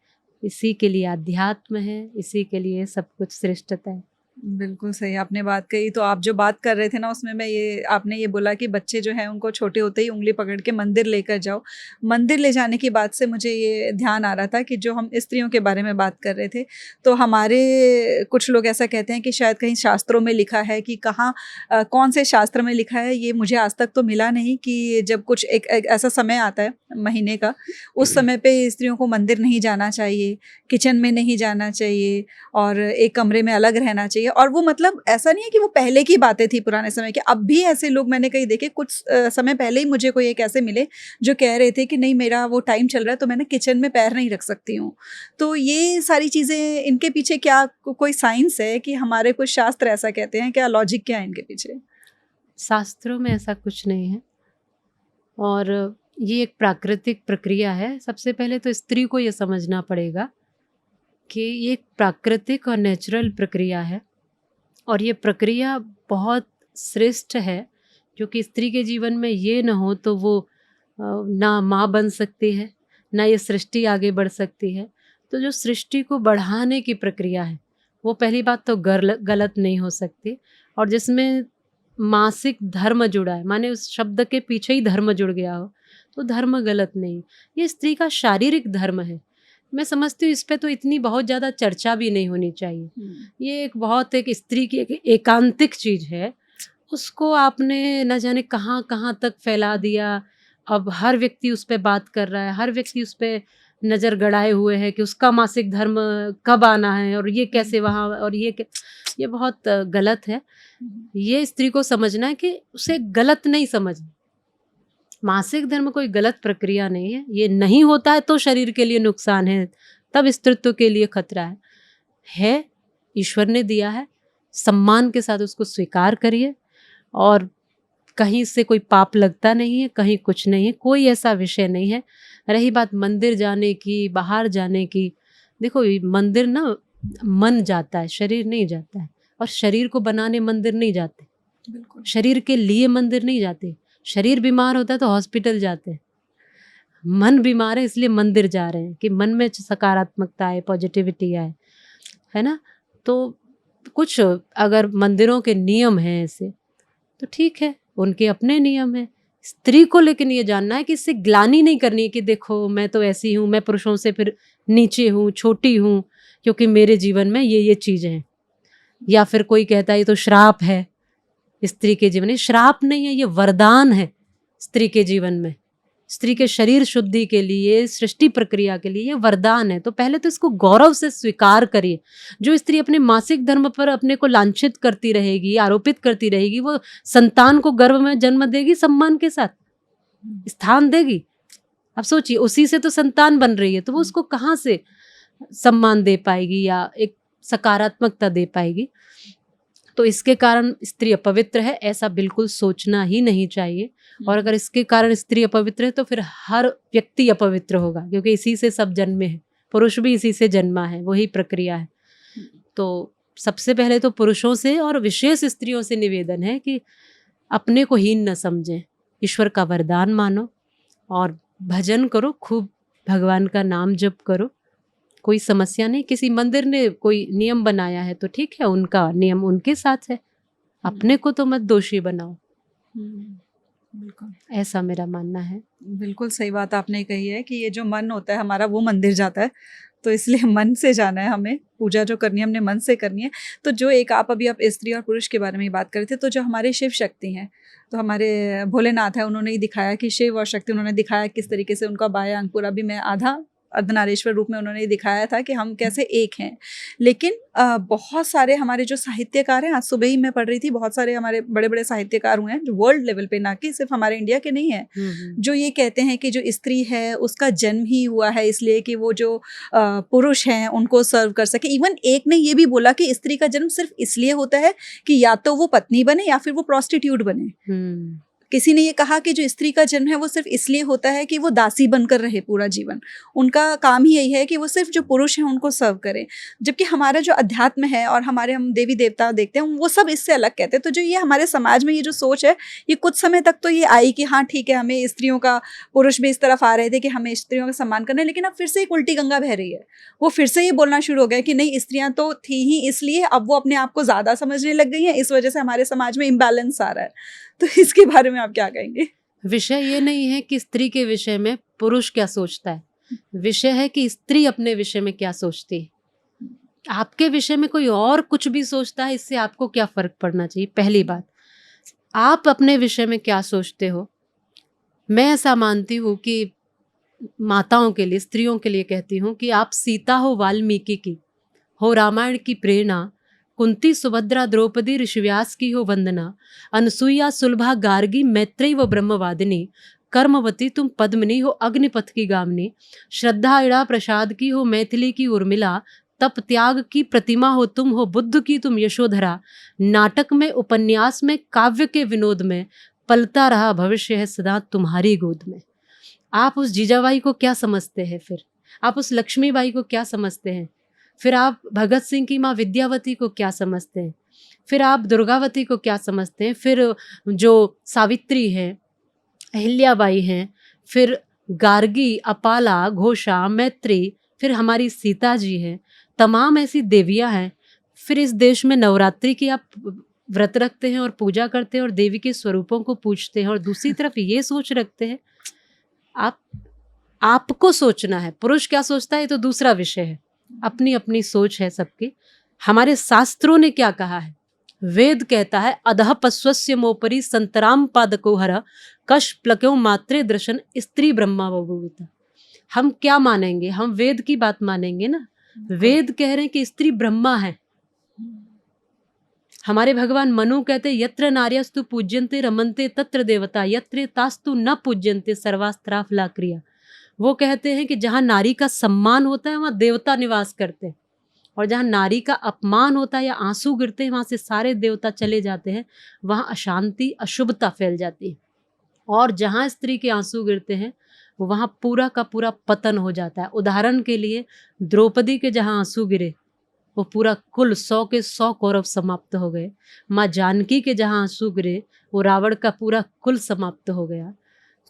इसी के लिए अध्यात्म है, इसी के लिए सब कुछ श्रेष्ठता है। बिल्कुल सही आपने बात कही। तो आप जो बात कर रहे थे ना उसमें मैं ये आपने ये बोला कि बच्चे जो हैं उनको छोटे होते ही उँगली पकड़ के मंदिर लेकर जाओ। मंदिर ले जाने की बात से मुझे ये ध्यान आ रहा था कि जो हम स्त्रियों के बारे में बात कर रहे थे, तो हमारे कुछ लोग ऐसा कहते हैं कि शायद कहीं शास्त्रों में लिखा है कि कहाँ कौन से शास्त्र में लिखा है ये मुझे आज तक तो मिला नहीं कि जब कुछ एक ऐसा समय आता है महीने का, उस समय पे स्त्रियों को मंदिर नहीं जाना चाहिए, किचन में नहीं जाना चाहिए और एक कमरे में अलग रहना चाहिए। और वो मतलब ऐसा नहीं है कि वो पहले की बातें थी पुराने समय की, अब भी ऐसे लोग मैंने कहीं देखे। कुछ समय पहले ही मुझे कोई एक ऐसे मिले जो कह रहे थे कि नहीं मेरा वो टाइम चल रहा है तो मैं ना किचन में पैर नहीं रख सकती हूँ। तो ये सारी चीज़ें इनके पीछे क्या कोई साइंस है कि हमारे कुछ शास्त्र ऐसा कहते हैं, क्या लॉजिक क्या है इनके पीछे? शास्त्रों में ऐसा कुछ नहीं है और ये एक प्राकृतिक प्रक्रिया है। सबसे पहले तो स्त्री को ये समझना पड़ेगा कि ये एक प्राकृतिक और नेचुरल प्रक्रिया है और ये प्रक्रिया बहुत श्रेष्ठ है, क्योंकि स्त्री के जीवन में ये ना हो तो वो ना माँ बन सकती है, ना ये सृष्टि आगे बढ़ सकती है। तो जो सृष्टि को बढ़ाने की प्रक्रिया है, वो पहली बात तो गलत नहीं हो सकती। और जिसमें मासिक धर्म जुड़ा है, माने उस शब्द के पीछे ही धर्म जुड़ गया हो, तो धर्म गलत नहीं। ये स्त्री का शारीरिक धर्म है। मैं समझती हूँ इस पे तो इतनी बहुत ज़्यादा चर्चा भी नहीं होनी चाहिए। ये एक बहुत एक स्त्री की एक एकांतिक चीज़ है, उसको आपने न जाने कहाँ कहाँ तक फैला दिया। अब हर व्यक्ति उस पे बात कर रहा है, हर व्यक्ति उस पे नज़र गड़ाए हुए है कि उसका मासिक धर्म कब आना है और ये कैसे वहाँ और ये बहुत गलत है। ये स्त्री को समझना है कि उसे गलत नहीं समझना। मासिक धर्म कोई गलत प्रक्रिया नहीं है, ये नहीं होता है तो शरीर के लिए नुकसान है, तब स्त्रीत्व के लिए खतरा है। ईश्वर ने दिया है, सम्मान के साथ उसको स्वीकार करिए और कहीं से कोई पाप लगता नहीं है, कहीं कुछ नहीं है, कोई ऐसा विषय नहीं है। रही बात मंदिर जाने की, बाहर जाने की, देखो मंदिर ना मन जाता है, शरीर नहीं जाता है। और शरीर को बनाने मंदिर नहीं जाते, बिल्कुल। शरीर के लिए मंदिर नहीं जाते। शरीर बीमार होता है तो हॉस्पिटल जाते हैं, मन बीमार है इसलिए मंदिर जा रहे हैं कि मन में सकारात्मकता आए, पॉजिटिविटी आए, है ना। तो कुछ अगर मंदिरों के नियम हैं ऐसे तो ठीक है, उनके अपने नियम हैं। स्त्री को लेकिन ये जानना है कि इससे ग्लानि नहीं करनी है कि देखो मैं तो ऐसी हूँ, मैं पुरुषों से फिर नीचे हूँ, छोटी हूँ, क्योंकि मेरे जीवन में ये चीज़ें हैं। या फिर कोई कहता है ये तो श्राप है स्त्री के जीवन में। श्राप नहीं है, ये वरदान है स्त्री के जीवन में। स्त्री के शरीर शुद्धि के लिए, सृष्टि प्रक्रिया के लिए ये वरदान है। तो पहले तो इसको गौरव से स्वीकार करिए। जो स्त्री अपने मासिक धर्म पर अपने को लांछित करती रहेगी, आरोपित करती रहेगी, वो संतान को गर्भ में जन्म देगी, सम्मान के साथ स्थान देगी। अब सोचिए, उसी से तो संतान बन रही है, तो वो उसको कहाँ से सम्मान दे पाएगी या एक सकारात्मकता दे पाएगी। तो इसके कारण स्त्री अपवित्र है, ऐसा बिल्कुल सोचना ही नहीं चाहिए। और अगर इसके कारण स्त्री अपवित्र है तो फिर हर व्यक्ति अपवित्र होगा, क्योंकि इसी से सब जन्मे हैं, पुरुष भी इसी से जन्मा है, वही प्रक्रिया है। तो सबसे पहले तो पुरुषों से और विशेष स्त्रियों से निवेदन है कि अपने को हीन न समझें, ईश्वर का वरदान मानो और भजन करो, खूब भगवान का नाम जप करो। कोई समस्या नहीं। किसी मंदिर ने कोई नियम बनाया है तो ठीक है, उनका नियम उनके साथ है, अपने को तो मत दोषी बनाओ। बिल्कुल, ऐसा मेरा मानना है। बिल्कुल सही बात आपने कही है कि ये जो मन होता है हमारा वो मंदिर जाता है, तो इसलिए मन से जाना है हमें, पूजा जो करनी है हमने मन से करनी है। तो जो एक आप स्त्री और पुरुष के बारे में बात कर रहे थे, तो जो हमारे शिव शक्ति हैं, तो हमारे भोलेनाथ है, उन्होंने ही दिखाया कि शिव और शक्ति उन्होंने दिखाया किस तरीके से उनका बायां अंग पूरा भी मैं आधा अर्धनारीश्वर रूप में उन्होंने दिखाया था कि हम कैसे एक हैं। लेकिन बहुत सारे हमारे जो साहित्यकार हैं, आज सुबह ही मैं पढ़ रही थी, बहुत सारे हमारे बड़े-बड़े साहित्यकार हुए हैं जो वर्ल्ड लेवल पे, ना कि सिर्फ हमारे इंडिया के नहीं हैं, जो ये कहते हैं कि जो स्त्री है उसका जन्म ही हुआ है इसलिए कि वो जो पुरुष हैं उनको सर्व कर सके। इवन एक ने ये भी बोला कि स्त्री का जन्म सिर्फ इसलिए होता है कि या तो वो पत्नी बने या फिर वो प्रोस्टिट्यूट बने। किसी ने ये कहा कि जो स्त्री का जन्म है वो सिर्फ इसलिए होता है कि वो दासी बनकर रहे पूरा जीवन, उनका काम ही यही है कि वो सिर्फ जो पुरुष हैं उनको सर्व करें। जबकि हमारा जो अध्यात्म है और हमारे हम देवी देवता देखते हैं वो सब इससे अलग कहते हैं। तो जो ये हमारे समाज में ये जो सोच है, ये कुछ समय तक तो ये आई कि हाँ ठीक है, हमें स्त्रियों का, पुरुष भी इस तरफ आ रहे थे कि हमें स्त्रियों का सम्मान करना है, लेकिन अब फिर से एक उल्टी गंगा बह रही है। वो फिर से ये बोलना शुरू हो गया कि नहीं, स्त्रियां तो थी ही इसलिए, अब वो अपने आप को ज्यादा समझने लग गई हैं, इस वजह से हमारे समाज में इम्बैलेंस आ रहा है। तो इसके बारे में आप क्या कहेंगे? विषय ये नहीं है कि स्त्री के विषय में पुरुष क्या सोचता है, विषय है कि स्त्री अपने विषय में क्या सोचती है। आपके विषय में कोई और कुछ भी सोचता है, इससे आपको क्या फर्क पड़ना चाहिए? पहली बात, आप अपने विषय में क्या सोचते हो। मैं ऐसा मानती हूँ कि माताओं के लिए, स्त्रियों के लिए कहती हूँ कि आप सीता हो वाल्मीकि की, हो रामायण की प्रेरणा, कुंती सुभद्रा द्रौपदी ऋषिव्यास की हो वंदना, अनसुईया सुलभा गार्गी मैत्रेयी व ब्रह्मवादिनी, कर्मवती तुम पद्मिनी हो अग्निपथ की गामिनी, श्रद्धा इड़ा प्रसाद की हो मैथिली की उर्मिला, तप त्याग की प्रतिमा हो तुम, हो बुद्ध की तुम यशोधरा, नाटक में, उपन्यास में, काव्य के विनोद में, पलता रहा भविष्य है सदा तुम्हारी गोद में। आप उस जीजाबाई को क्या समझते हैं? फिर आप उस लक्ष्मीबाई को क्या समझते हैं? फिर आप भगत सिंह की माँ विद्यावती को क्या समझते हैं? फिर आप दुर्गावती को क्या समझते हैं? फिर जो सावित्री हैं, अहिल्याबाई हैं, फिर गार्गी, अपाला, घोषा, मैत्री, फिर हमारी सीता जी हैं, तमाम ऐसी देवियां हैं। फिर इस देश में नवरात्रि की आप व्रत रखते हैं और पूजा करते हैं और देवी के स्वरूपों को पूजते हैं, और दूसरी तरफ ये सोच रखते हैं। आपको सोचना है, पुरुष क्या सोचता है तो दूसरा विषय है, अपनी अपनी सोच है सबकी। हमारे शास्त्रों ने क्या कहा है? वेद कहता है अधः पश्वस्य मोपरी संतराम पादको हर कश प्लक्यो मात्रे दर्शन स्त्री ब्रह्मा बभूविता। हम क्या मानेंगे? हम वेद की बात मानेंगे ना। वेद कह रहे हैं कि स्त्री ब्रह्मा है। हमारे भगवान मनु कहते यत्र नार्यस्तु पूज्यन्ते रमन्ते तत्र देवता, यत्र तास्तु न पूज्यन्ते सर्वास्त्राफला क्रिया। वो कहते हैं कि जहाँ नारी का सम्मान होता है वहाँ देवता निवास करते हैं, और जहाँ नारी का अपमान होता है या आंसू गिरते हैं वहाँ से सारे देवता चले जाते हैं, वहाँ अशांति, अशुभता फैल जाती है। और जहाँ स्त्री के आंसू गिरते हैं वहाँ पूरा का पूरा पतन हो जाता है। उदाहरण के लिए द्रौपदी के जहाँ आंसू गिरे वो पूरा कुल 100 के 100 कौरव समाप्त हो गए। माँ जानकी के जहाँ आंसू गिरे वो रावण का पूरा कुल समाप्त हो गया।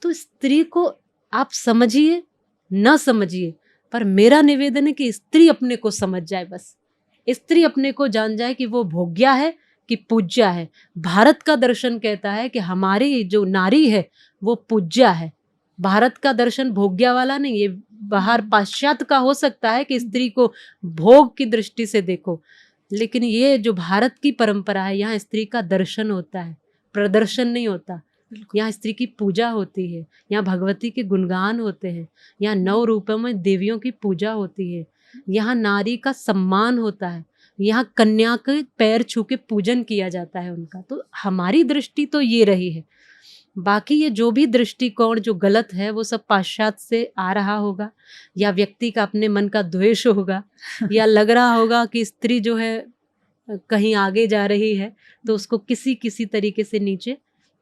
तो स्त्री को आप समझिए न समझिए, पर मेरा निवेदन है कि स्त्री अपने को समझ जाए। बस स्त्री अपने को जान जाए कि वो भोग्या है कि पूज्या है। भारत का दर्शन कहता है कि हमारी जो नारी है वो पूज्या है। भारत का दर्शन भोग्या वाला नहीं। ये बाहर पाश्चात्य का हो सकता है कि स्त्री को भोग की दृष्टि से देखो, लेकिन ये जो भारत की परंपरा है, यहाँ स्त्री का दर्शन होता है, प्रदर्शन नहीं होता। यहाँ स्त्री की पूजा होती है, यहाँ भगवती के गुणगान होते हैं, यहाँ 9 रूपों में देवियों की पूजा होती है, यहाँ नारी का सम्मान होता है, यहाँ कन्या के पैर छू के पूजन किया जाता है उनका। तो हमारी दृष्टि तो ये रही है। बाकी ये जो भी दृष्टिकोण जो गलत है वो सब पाश्चात्य से आ रहा होगा, या व्यक्ति का अपने मन का द्वेष होगा, या लग रहा होगा कि स्त्री जो है कहीं आगे जा रही है तो उसको किसी तरीके से नीचे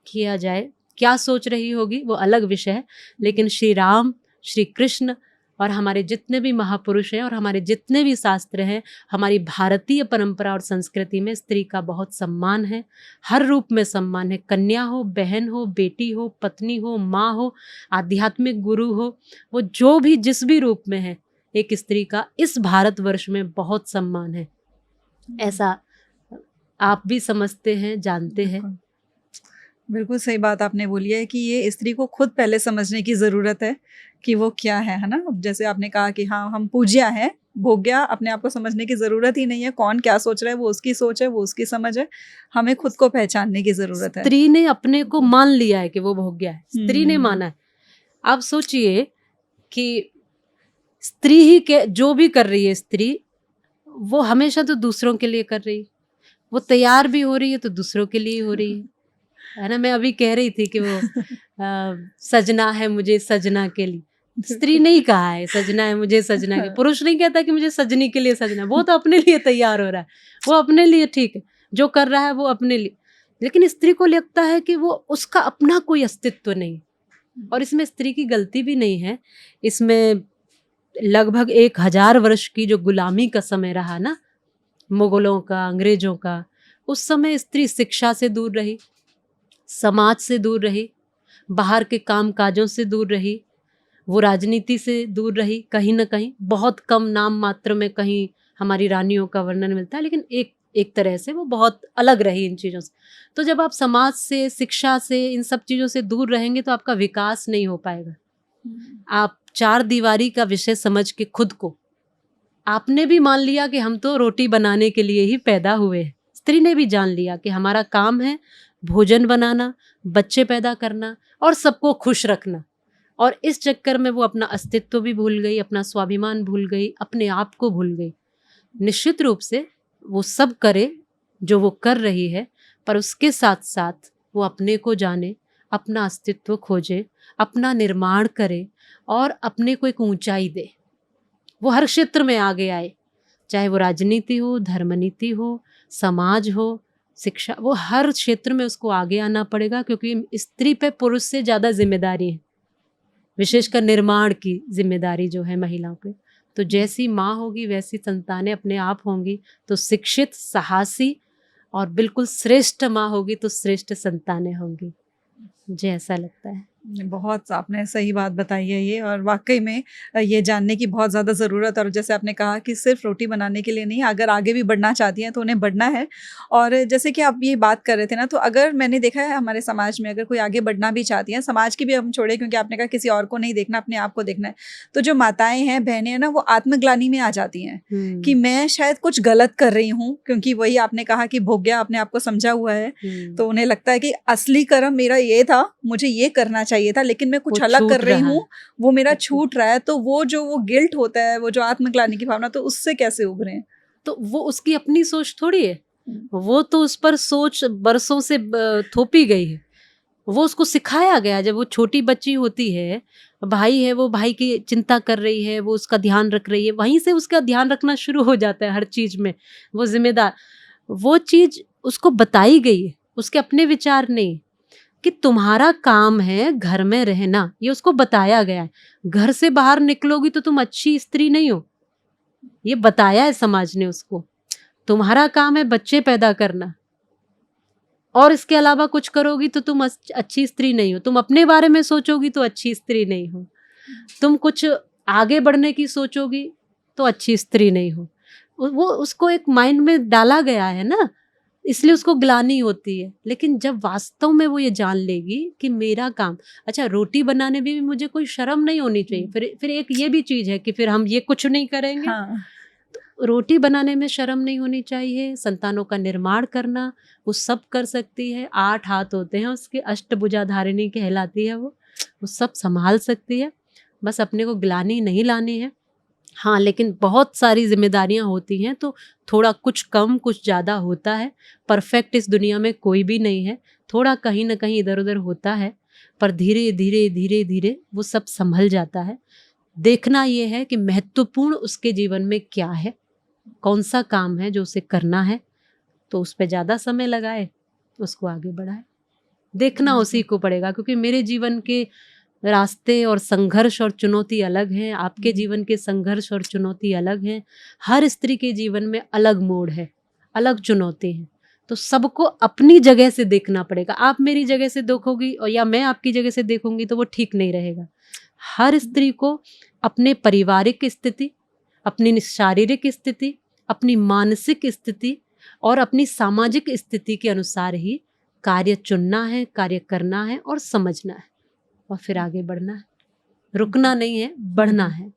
किया जाए। क्या सोच रही होगी वो अलग विषय है, लेकिन श्री राम, श्री कृष्ण और हमारे जितने भी महापुरुष हैं और हमारे जितने भी शास्त्र हैं, हमारी भारतीय परंपरा और संस्कृति में स्त्री का बहुत सम्मान है, हर रूप में सम्मान है। कन्या हो, बहन हो, बेटी हो, पत्नी हो, माँ हो, आध्यात्मिक गुरु हो, वो जो भी जिस भी रूप में है, एक स्त्री का इस भारतवर्ष में बहुत सम्मान है। ऐसा आप भी समझते हैं, जानते हैं। बिल्कुल सही बात आपने बोली है कि ये स्त्री को खुद पहले समझने की ज़रूरत है कि वो क्या है ना। अब जैसे आपने कहा कि हाँ, हम पूज्या हैं, भोग्या, अपने आप को समझने की ज़रूरत ही नहीं है। कौन क्या सोच रहा है वो उसकी सोच है, वो उसकी समझ है। हमें खुद को पहचानने की ज़रूरत है। स्त्री ने अपने को मान लिया है कि वो भोग्या है, स्त्री ने माना है। आप सोचिए कि स्त्री ही के जो भी कर रही है स्त्री, वो हमेशा तो दूसरों के लिए कर रही है। वो तैयार भी हो रही है तो दूसरों के लिए हो रही है ना। मैं अभी कह रही थी कि वो सजना है मुझे सजना के लिए, स्त्री नहीं कहा है सजना है मुझे सजना के। पुरुष नहीं कहता कि मुझे सजनी के लिए सजना, वो तो अपने लिए तैयार हो रहा है, वो अपने लिए ठीक है, जो कर रहा है वो अपने लिए। लेकिन स्त्री को लगता है कि वो उसका अपना कोई अस्तित्व नहीं, और इसमें स्त्री की गलती भी नहीं है। इसमें लगभग 1000 वर्ष की जो गुलामी का समय रहा ना, मुगलों का, अंग्रेजों का, उस समय स्त्री शिक्षा से दूर रही, समाज से दूर रही, बाहर के काम काजों से दूर रही, वो राजनीति से दूर रही। कहीं ना कहीं बहुत कम नाम मात्र में कहीं हमारी रानियों का वर्णन मिलता है, लेकिन एक एक तरह से वो बहुत अलग रही इन चीज़ों से। तो जब आप समाज से, शिक्षा से, इन सब चीज़ों से दूर रहेंगे तो आपका विकास नहीं हो पाएगा। आप चार दीवारी का विषय समझ के खुद को, आपने भी मान लिया कि हम तो रोटी बनाने के लिए ही पैदा हुए हैं, स्त्री ने भी जान लिया कि हमारा काम है भोजन बनाना, बच्चे पैदा करना और सबको खुश रखना। और इस चक्कर में वो अपना अस्तित्व भी भूल गई, अपना स्वाभिमान भूल गई, अपने आप को भूल गई। निश्चित रूप से वो सब करे जो वो कर रही है, पर उसके साथ साथ वो अपने को जाने, अपना अस्तित्व खोजे, अपना निर्माण करे और अपने को एक ऊंचाई दे। वो हर क्षेत्र में आगे आए, चाहे वो राजनीति हो, धर्मनीति हो, समाज हो, शिक्षा, वो हर क्षेत्र में उसको आगे आना पड़ेगा, क्योंकि स्त्री पे पुरुष से ज़्यादा जिम्मेदारी है, विशेषकर निर्माण की जिम्मेदारी जो है महिलाओं पे। तो जैसी माँ होगी वैसी संतानें अपने आप होंगी, तो शिक्षित, साहसी और बिल्कुल श्रेष्ठ माँ होगी तो श्रेष्ठ संतानें होंगी। मुझे ऐसा लगता है। बहुत आपने सही बात बताई है ये, और वाक़ई में ये जानने की बहुत ज़्यादा ज़रूरत है। और जैसे आपने कहा कि सिर्फ़ रोटी बनाने के लिए नहीं, अगर आगे भी बढ़ना चाहती हैं तो उन्हें बढ़ना है। और जैसे कि आप ये बात कर रहे थे ना, तो अगर मैंने देखा है हमारे समाज में अगर कोई आगे बढ़ना भी चाहती हैं, समाज की भी हम छोड़ें क्योंकि आपने कहा किसी और को नहीं देखना, अपने आप को देखना है। तो जो माताएँ हैं, बहनें हैं ना, वो आत्मग्लानि में आ जाती हैं कि मैं शायद कुछ गलत कर रही हूँ, क्योंकि वही आपने कहा कि भोग्या अपने आप को समझा हुआ है। तो उन्हें लगता है कि असली कर्म मेरा ये था, मुझे ये करना चाहिए था, लेकिन मैं वो कुछ अलग छूट कर रही रहा हूँ, है। वो मेरा वो छूट छूट रहा है। तो वो गिल्ट होता है, वो जो आत्मग्लानि की भावना, तो उससे कैसे उभरें? तो वो उसकी अपनी सोच थोड़ी है, हुँ। वो तो उस पर सोच बरसों से थोपी गई है। वो उसको सिखाया गया, जब वो छोटी बच्ची होती है, भाई है, वो भाई की चिंता कर रही है, वो उसका ध्यान रख रही है, वहीं से उसका ध्यान रखना शुरू हो जाता है हर चीज में। वो जिम्मेदार, वो चीज उसको बताई गई है, उसके अपने विचार नहीं कि तुम्हारा काम है घर में रहना, ये उसको बताया गया है। घर से बाहर निकलोगी तो तुम अच्छी स्त्री नहीं हो, ये बताया है समाज ने उसको। तुम्हारा काम है बच्चे पैदा करना, और इसके अलावा कुछ करोगी तो तुम अच्छी स्त्री नहीं हो। तुम अपने बारे में सोचोगी तो अच्छी स्त्री नहीं हो। तुम कुछ आगे बढ़ने की सोचोगी तो अच्छी स्त्री नहीं हो। वो उसको एक माइंड में डाला गया है ना, इसलिए उसको ग्लानि होती है। लेकिन जब वास्तव में वो ये जान लेगी कि मेरा काम, अच्छा रोटी बनाने में भी मुझे कोई शर्म नहीं होनी चाहिए। फिर एक ये भी चीज है कि फिर हम ये कुछ नहीं करेंगे। हाँ। तो रोटी बनाने में शर्म नहीं होनी चाहिए, संतानों का निर्माण करना वो सब कर सकती है। 8 हाथ होते हैं उसके, अष्टभुजाधारिणी कहलाती है वो सब संभाल सकती है। बस अपने को ग्लानि नहीं लानी है। हाँ, लेकिन बहुत सारी जिम्मेदारियां होती हैं तो थोड़ा कुछ कम कुछ ज़्यादा होता है। परफेक्ट इस दुनिया में कोई भी नहीं है, थोड़ा कहीं ना कहीं इधर उधर होता है, पर धीरे धीरे धीरे धीरे वो सब संभल जाता है। देखना ये है कि महत्वपूर्ण उसके जीवन में क्या है, कौन सा काम है जो उसे करना है, तो उस पर ज़्यादा समय लगाए, उसको आगे बढ़ाए। देखना उसी को पड़ेगा, क्योंकि मेरे जीवन के रास्ते और संघर्ष और चुनौती अलग हैं, आपके जीवन के संघर्ष और चुनौती अलग हैं। हर स्त्री के जीवन में अलग मोड़ है, अलग चुनौती है। तो सबको अपनी जगह से देखना पड़ेगा। आप मेरी जगह से देखोगी और या मैं आपकी जगह से देखूंगी तो वो ठीक नहीं रहेगा। हर स्त्री को अपने पारिवारिक स्थिति, अपनी शारीरिक स्थिति, अपनी मानसिक स्थिति और अपनी सामाजिक स्थिति के अनुसार ही कार्य चुनना है, कार्य करना है और समझना है, और फिर आगे बढ़ना है। रुकना नहीं है, बढ़ना है।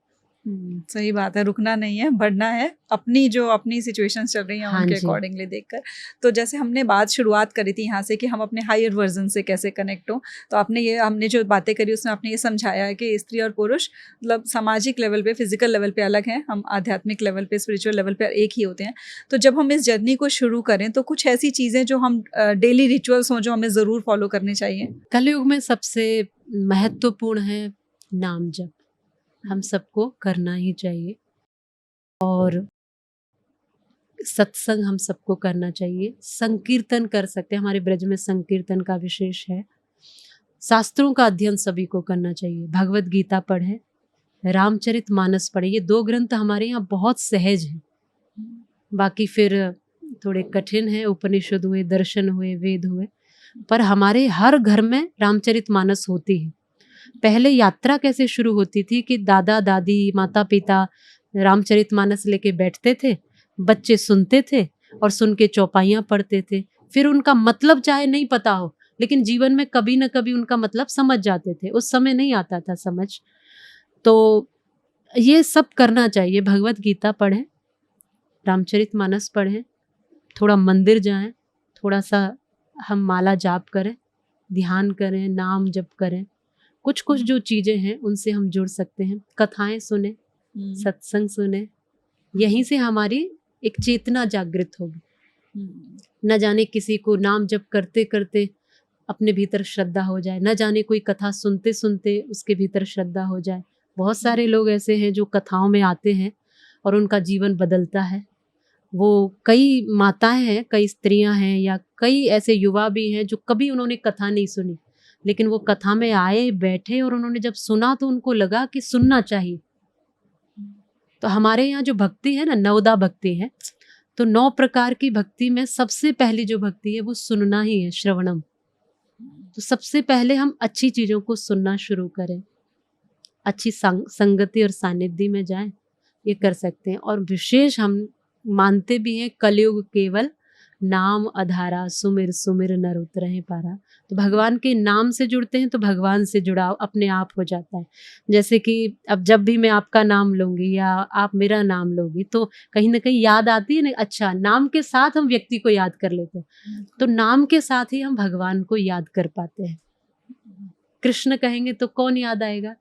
सही बात है, रुकना नहीं है, बढ़ना है, अपनी सिचुएशंस चल रही हैं हाँ उनके जी। अकॉर्डिंगली देखकर। तो जैसे हमने बात शुरुआत करी थी यहाँ से कि हम अपने हायर वर्जन से कैसे कनेक्ट हों, तो हमने जो बातें करी उसमें आपने ये समझाया है कि स्त्री और पुरुष मतलब सामाजिक लेवल पे, फिजिकल लेवल पे अलग हैं, हम आध्यात्मिक लेवल पे, स्पिरिचुअल लेवल पे एक ही होते हैं। तो जब हम इस जर्नी को शुरू करें तो कुछ ऐसी चीज़ें जो हम डेली रिचुअल्स हों जो हमें ज़रूर फॉलो करने चाहिए? कलयुग में सबसे महत्वपूर्ण है नाम जप, हम सबको करना ही चाहिए। और सत्संग हम सबको करना चाहिए, संकीर्तन कर सकते हैं, हमारे ब्रज में संकीर्तन का विशेष है। शास्त्रों का अध्ययन सभी को करना चाहिए, भगवत गीता पढ़ें, रामचरितमानस पढ़ें। ये 2 ग्रंथ हमारे यहाँ बहुत सहज हैं। बाकी फिर थोड़े कठिन हैं, उपनिषद हुए, दर्शन हुए, वेद हुए, पर हमारे हर घर में रामचरितमानस होती है। पहले यात्रा कैसे शुरू होती थी कि दादा दादी माता पिता रामचरितमानस लेके बैठते थे, बच्चे सुनते थे और सुन के चौपाइयाँ पढ़ते थे। फिर उनका मतलब चाहे नहीं पता हो, लेकिन जीवन में कभी न कभी उनका मतलब समझ जाते थे। उस समय नहीं आता था समझ। तो ये सब करना चाहिए। भगवत गीता पढ़ें, रामचरितमानस पढ़ें, थोड़ा मंदिर जाएं, थोड़ा सा हम माला जाप करें, ध्यान करें, नाम जप करें। कुछ कुछ जो चीज़ें हैं उनसे हम जुड़ सकते हैं। कथाएं सुने, सत्संग सुने, यहीं से हमारी एक चेतना जागृत होगी। न जाने किसी को नाम जप करते करते अपने भीतर श्रद्धा हो जाए, न जाने कोई कथा सुनते सुनते उसके भीतर श्रद्धा हो जाए। बहुत सारे लोग ऐसे हैं जो कथाओं में आते हैं और उनका जीवन बदलता है। वो कई माताएं हैं, कई स्त्रियां हैं, या कई ऐसे युवा भी हैं जो कभी उन्होंने कथा नहीं सुनी, लेकिन वो कथा में आए, बैठे और उन्होंने जब सुना तो उनको लगा कि सुनना चाहिए। तो हमारे यहाँ जो भक्ति है ना, नवदा भक्ति है। तो 9 प्रकार की भक्ति में सबसे पहली जो भक्ति है वो सुनना ही है, श्रवणम। तो सबसे पहले हम अच्छी चीज़ों को सुनना शुरू करें, अच्छी संगति और सानिध्य में जाएं, ये कर सकते हैं। और विशेष हम मानते भी हैं, कलयुग केवल नाम आधारा, सुमिर सुमिर नर उतरहि पारा। तो भगवान के नाम से जुड़ते हैं तो भगवान से जुड़ाव अपने आप हो जाता है। जैसे कि अब जब भी मैं आपका नाम लूंगी या आप मेरा नाम लोगी तो कहीं ना कहीं याद आती है ना, अच्छा नाम के साथ हम व्यक्ति को याद कर लेते हैं, तो नाम के साथ ही हम भगवान को याद कर पाते हैं। कृष्ण कहेंगे तो कौन याद आएगा?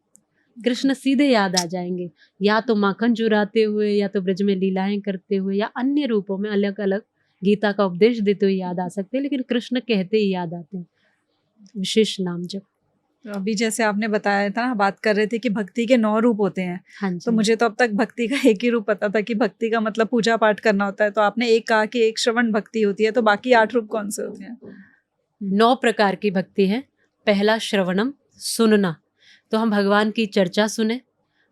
कृष्ण सीधे याद आ जाएंगे, या तो माखन चुराते हुए, या तो ब्रज में लीलाएं करते हुए, या अन्य रूपों में अलग अलग गीता का उपदेश देते हुए याद आ सकते हैं, लेकिन कृष्ण कहते ही याद आते हैं। विशेष नाम जब तो अभी जैसे आपने बताया था, बात कर रहे थे कि भक्ति के 9 रूप होते हैं। हाँ जी। तो मुझे तो अब तक भक्ति का एक ही रूप पता था कि भक्ति का मतलब पूजा पाठ करना होता है। तो आपने एक कहा कि एक श्रवण भक्ति होती है, तो बाकी 8 रूप कौन से होते हैं? 9 प्रकार की भक्ति है। पहला श्रवणम, सुनना। तो हम भगवान की चर्चा सुने,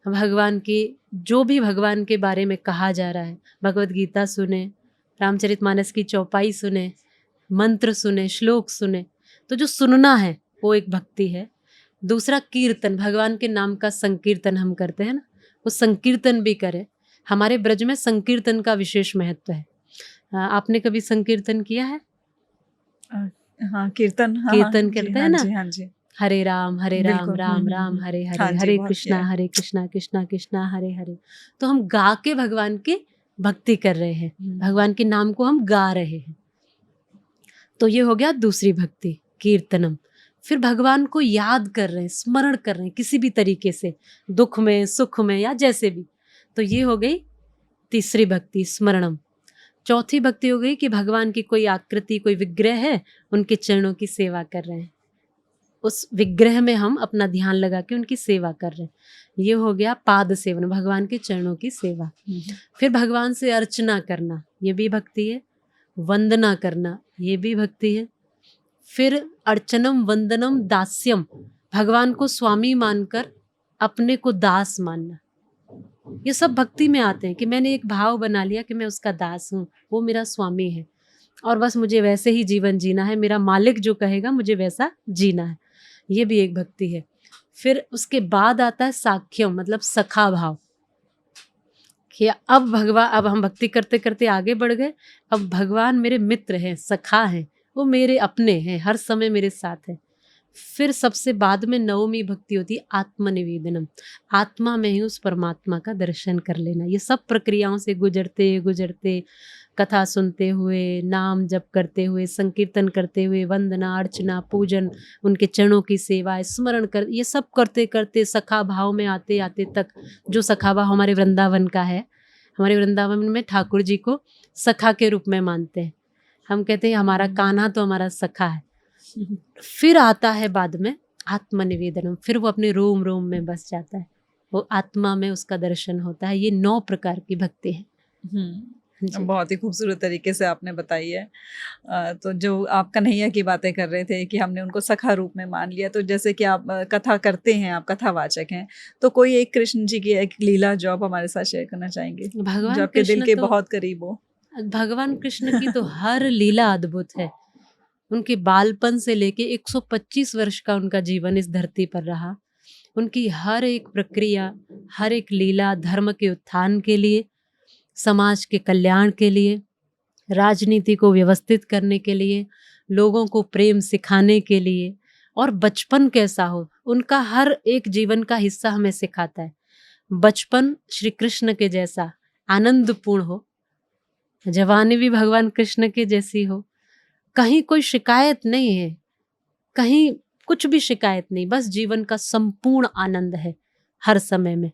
हम भगवान की जो भी भगवान के बारे में कहा जा रहा है, भगवत गीता सुने, रामचरितमानस की चौपाई सुने, मंत्र सुने, श्लोक सुने। तो जो सुनना है वो एक भक्ति है। दूसरा कीर्तन, भगवान के नाम का संकीर्तन हम करते हैं ना, वो संकीर्तन भी करें। हमारे ब्रज में संकीर्तन का विशेष महत्व है। आपने कभी संकीर्तन किया है? हाँ, कीर्तन। हाँ, कीर्तन जी, करते हाँ हैं ना, जी, हाँ जी। हरे राम बिल्कुल। राम राम हरे हाँ हरे, जी, हरे बहुत कृष्णा किया है। कृष्णा कृष्णा हरे हरे। तो हम गा के भगवान की भक्ति कर रहे हैं, भगवान के नाम को हम गा रहे हैं। तो ये हो गया दूसरी भक्ति, कीर्तनम। फिर भगवान को याद कर रहे हैं, स्मरण कर रहे हैं किसी भी तरीके से, दुख में, सुख में, या जैसे भी। तो ये हो गई तीसरी भक्ति, स्मरणम। चौथी भक्ति हो गई कि भगवान की कोई आकृति, कोई विग्रह है, उनके चरणों की सेवा कर रहे हैं, उस विग्रह में हम अपना ध्यान लगा के उनकी सेवा कर रहे हैं। ये हो गया पाद सेवन, भगवान के चरणों की सेवा। फिर भगवान से अर्चना करना, ये भी भक्ति है। वंदना करना, ये भी भक्ति है। फिर अर्चनम वंदनम दास्यम, भगवान को स्वामी मानकर अपने को दास मानना, ये सब भक्ति में आते हैं। कि मैंने एक भाव बना लिया कि मैं उसका दास हूँ, वो मेरा स्वामी है और बस मुझे वैसे ही जीवन जीना है, मेरा मालिक जो कहेगा मुझे वैसा जीना है। ये भी एक भक्ति है। फिर उसके बाद आता है साख्यम, मतलब सखा भाव, कि अब हम भक्ति करते करते आगे बढ़ गए। अब भगवान मेरे मित्र हैं, सखा हैं, वो मेरे अपने हैं, हर समय मेरे साथ हैं। फिर सबसे बाद में 9वीं भक्ति होती है आत्मनिवेदनम, आत्मा में ही उस परमात्मा का दर्शन कर लेना। ये सब प्रक्रियाओं से गुजरते गुजरते, कथा सुनते हुए, नाम जप करते हुए, संकीर्तन करते हुए, वंदना अर्चना पूजन, उनके चरणों की सेवा, स्मरण कर, ये सब करते करते सखा भाव में आते आते तक, जो सखा भाव हमारे वृंदावन का है, हमारे वृंदावन में ठाकुर जी को सखा के रूप में मानते हैं। हम कहते हैं हमारा कान्हा तो हमारा सखा है। फिर आता है बाद में आत्मनिवेदनम, फिर वो अपने रोम रोम में बस जाता है, वो आत्मा में उसका दर्शन होता है। ये 9 प्रकार की भक्ति है। जी। बहुत ही खूबसूरत तरीके से आपने बताई है। तो जो आप कन्हैया की बातें कर रहे थे कि हमने उनको सखा रूप में मान लिया, तो जैसे कि आप कथा करते हैं, आप कथावाचक हैं, तो कोई एक कृष्ण जी की एक लीला जो आप हमारे साथ शेयर करना चाहेंगे, जो भगवान आपके दिल कृष्ण के तो बहुत करीब हो? भगवान कृष्ण की तो हर लीला अद्भुत है। उनके बालपन से लेके 125 वर्ष का उनका जीवन इस धरती पर रहा। उनकी हर एक प्रक्रिया, हर एक लीला धर्म के उत्थान के लिए, समाज के कल्याण के लिए, राजनीति को व्यवस्थित करने के लिए, लोगों को प्रेम सिखाने के लिए, और बचपन कैसा हो, उनका हर एक जीवन का हिस्सा हमें सिखाता है। बचपन श्री कृष्ण के जैसा आनंदपूर्ण हो, जवानी भी भगवान कृष्ण के जैसी हो, कहीं कोई शिकायत नहीं है, कहीं कुछ भी शिकायत नहीं, बस जीवन का संपूर्ण आनंद है हर समय में।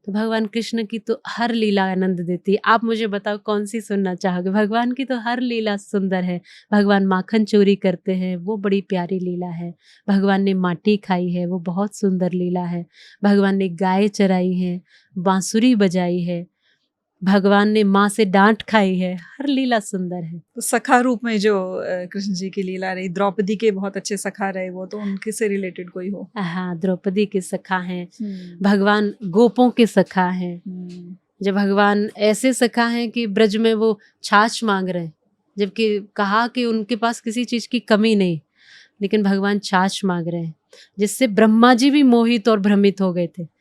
तो भगवान कृष्ण की तो हर लीला आनंद देती है। आप मुझे बताओ कौन सी सुनना चाहोगे? भगवान की तो हर लीला सुंदर है। भगवान माखन चोरी करते हैं, वो बड़ी प्यारी लीला है। भगवान ने माटी खाई है, वो बहुत सुंदर लीला है। भगवान ने गाय चराई है, बांसुरी बजाई है, भगवान ने माँ से डांट खाई है, हर लीला सुंदर है। तो सखा रूप में जो कृष्ण जी की लीला रही, द्रौपदी के बहुत अच्छे सखा रहे वो, तो उनके से रिलेटेड कोई हो? हाँ, द्रौपदी के सखा हैं, भगवान गोपों के सखा हैं। जब भगवान ऐसे सखा हैं कि ब्रज में वो छाछ मांग रहे हैं, जबकि कहा कि उनके पास किसी चीज की कमी नहीं, लेकिन भगवान छाछ मांग रहे हैं, जिससे ब्रह्मा जी भी मोहित और भ्रमित हो गए थे।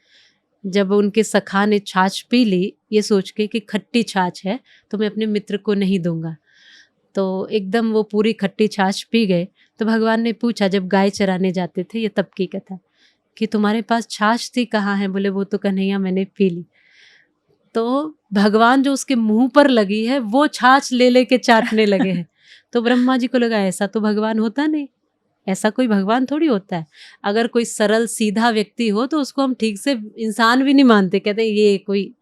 जब उनके सखा ने छाछ पी ली, ये सोच के कि खट्टी छाछ है तो मैं अपने मित्र को नहीं दूंगा, तो एकदम वो पूरी खट्टी छाछ पी गए। तो भगवान ने पूछा, जब गाय चराने जाते थे, ये तब की कथा, कि तुम्हारे पास छाछ थी कहाँ है? बोले वो तो कन्हैया मैंने पी ली। तो भगवान जो उसके मुंह पर लगी है वो छाछ ले लेके चाटने लगे हैं। तो ब्रह्मा जी को लगा ऐसा तो भगवान होता नहीं, ऐसा कोई भगवान थोड़ी होता है। अगर कोई सरल सीधा व्यक्ति हो तो उसको हम ठीक से इंसान भी नहीं मानते, कहते हैं ये कोई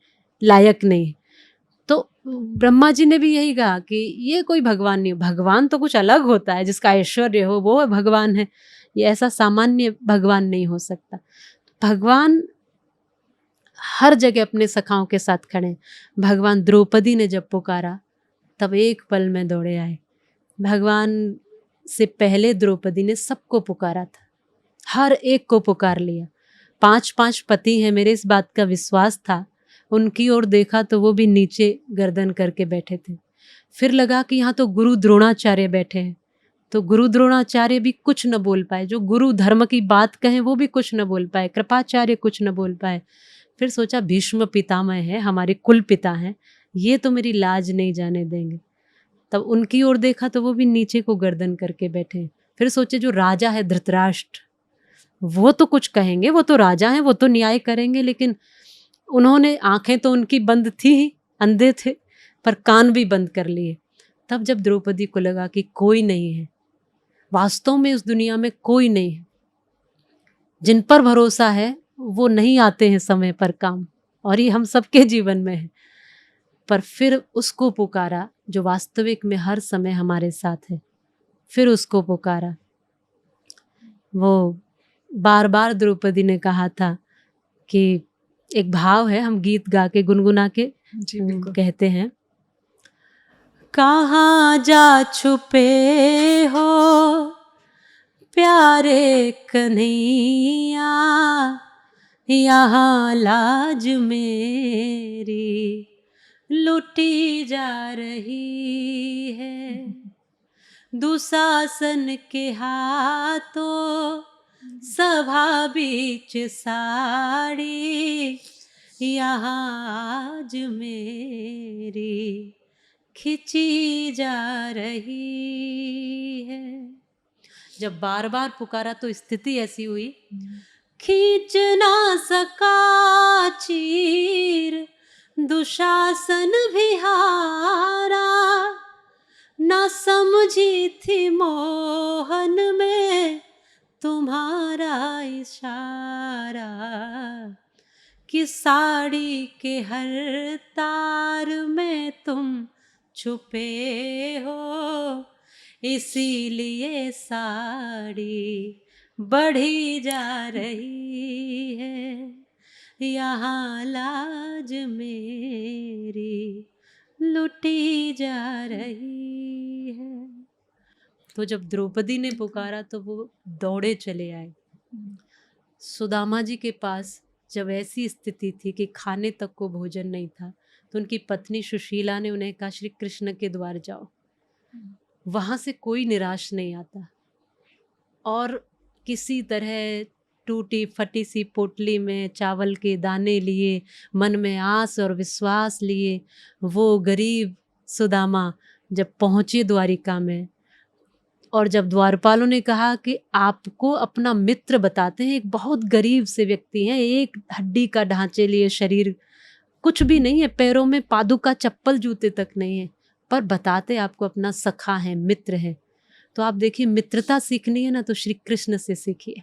लायक नहीं है। तो ब्रह्मा जी ने भी यही कहा कि ये कोई भगवान नहीं, भगवान तो कुछ अलग होता है, जिसका ऐश्वर्य हो वो भगवान है, ये ऐसा सामान्य भगवान नहीं हो सकता। भगवान हर जगह अपने सखाओं के साथ खड़े हैं। भगवान द्रौपदी ने जब पुकारा तब एक पल में दौड़े आए। भगवान से पहले द्रौपदी ने सबको पुकारा था, हर एक को पुकार लिया। 5-5 पति हैं मेरे, इस बात का विश्वास था। उनकी ओर देखा तो वो भी नीचे गर्दन करके बैठे थे। फिर लगा कि यहाँ तो गुरु द्रोणाचार्य बैठे हैं, तो गुरु द्रोणाचार्य भी कुछ न बोल पाए, जो गुरु धर्म की बात कहें वो भी कुछ न बोल पाए, कृपाचार्य कुछ न बोल पाए। फिर सोचा भीष्म पितामह है, हमारे कुल पिता हैं, ये तो मेरी लाज नहीं जाने देंगे। तब उनकी ओर देखा तो वो भी नीचे को गर्दन करके बैठे। फिर सोचे जो राजा है धृतराष्ट्र, वो तो कुछ कहेंगे, वो तो राजा हैं, वो तो न्याय करेंगे, लेकिन उन्होंने आंखें तो उनकी बंद थी ही, अंधे थे, पर कान भी बंद कर लिए। तब जब द्रौपदी को लगा कि कोई नहीं है, वास्तव में इस दुनिया में कोई नहीं है, जिन पर भरोसा है वो नहीं आते हैं समय पर काम, और ये हम सबके जीवन में है। पर फिर उसको पुकारा जो वास्तविक में हर समय हमारे साथ है, फिर उसको पुकारा। वो बार बार द्रौपदी ने कहा था कि एक भाव है, हम गीत गा के गुनगुना के जी बिल्कुल। कहते हैं, कहाँ जा छुपे हो प्यारे कन्हैया, यहाँ लाज मेरी लुटी जा रही है, दुशासन के हाथों सभा बीच साड़ी, यहाँ आज मेरी खिंची जा रही है। जब बार बार पुकारा तो स्थिति ऐसी हुई, खींच ना सका चीर दुशासन भी हारा, ना समझी थी मोहन में तुम्हारा इशारा, कि साड़ी के हर तार में तुम छुपे हो, इसीलिए साड़ी बढ़ी जा रही है, यहाँ लाज मेरी लुटी जा रही है। तो जब द्रौपदी ने पुकारा तो वो दौड़े चले आए। सुदामा जी के पास जब ऐसी स्थिति थी कि खाने तक को भोजन नहीं था, तो उनकी पत्नी सुशीला ने उन्हें कहा, श्री कृष्ण के द्वार जाओ, वहां से कोई निराश नहीं आता। और किसी तरह टूटी फटी सी पोटली में चावल के दाने लिए, मन में आस और विश्वास लिए, वो गरीब सुदामा जब पहुंचे द्वारिका में, और जब द्वारपालों ने कहा कि आपको अपना मित्र बताते हैं, एक बहुत गरीब से व्यक्ति हैं, एक हड्डी का ढांचे लिए शरीर, कुछ भी नहीं है, पैरों में पादुका चप्पल जूते तक नहीं है, पर बताते आपको अपना सखा है, मित्र है। तो आप देखिए, मित्रता सीखनी है ना तो श्री कृष्ण से सीखिए।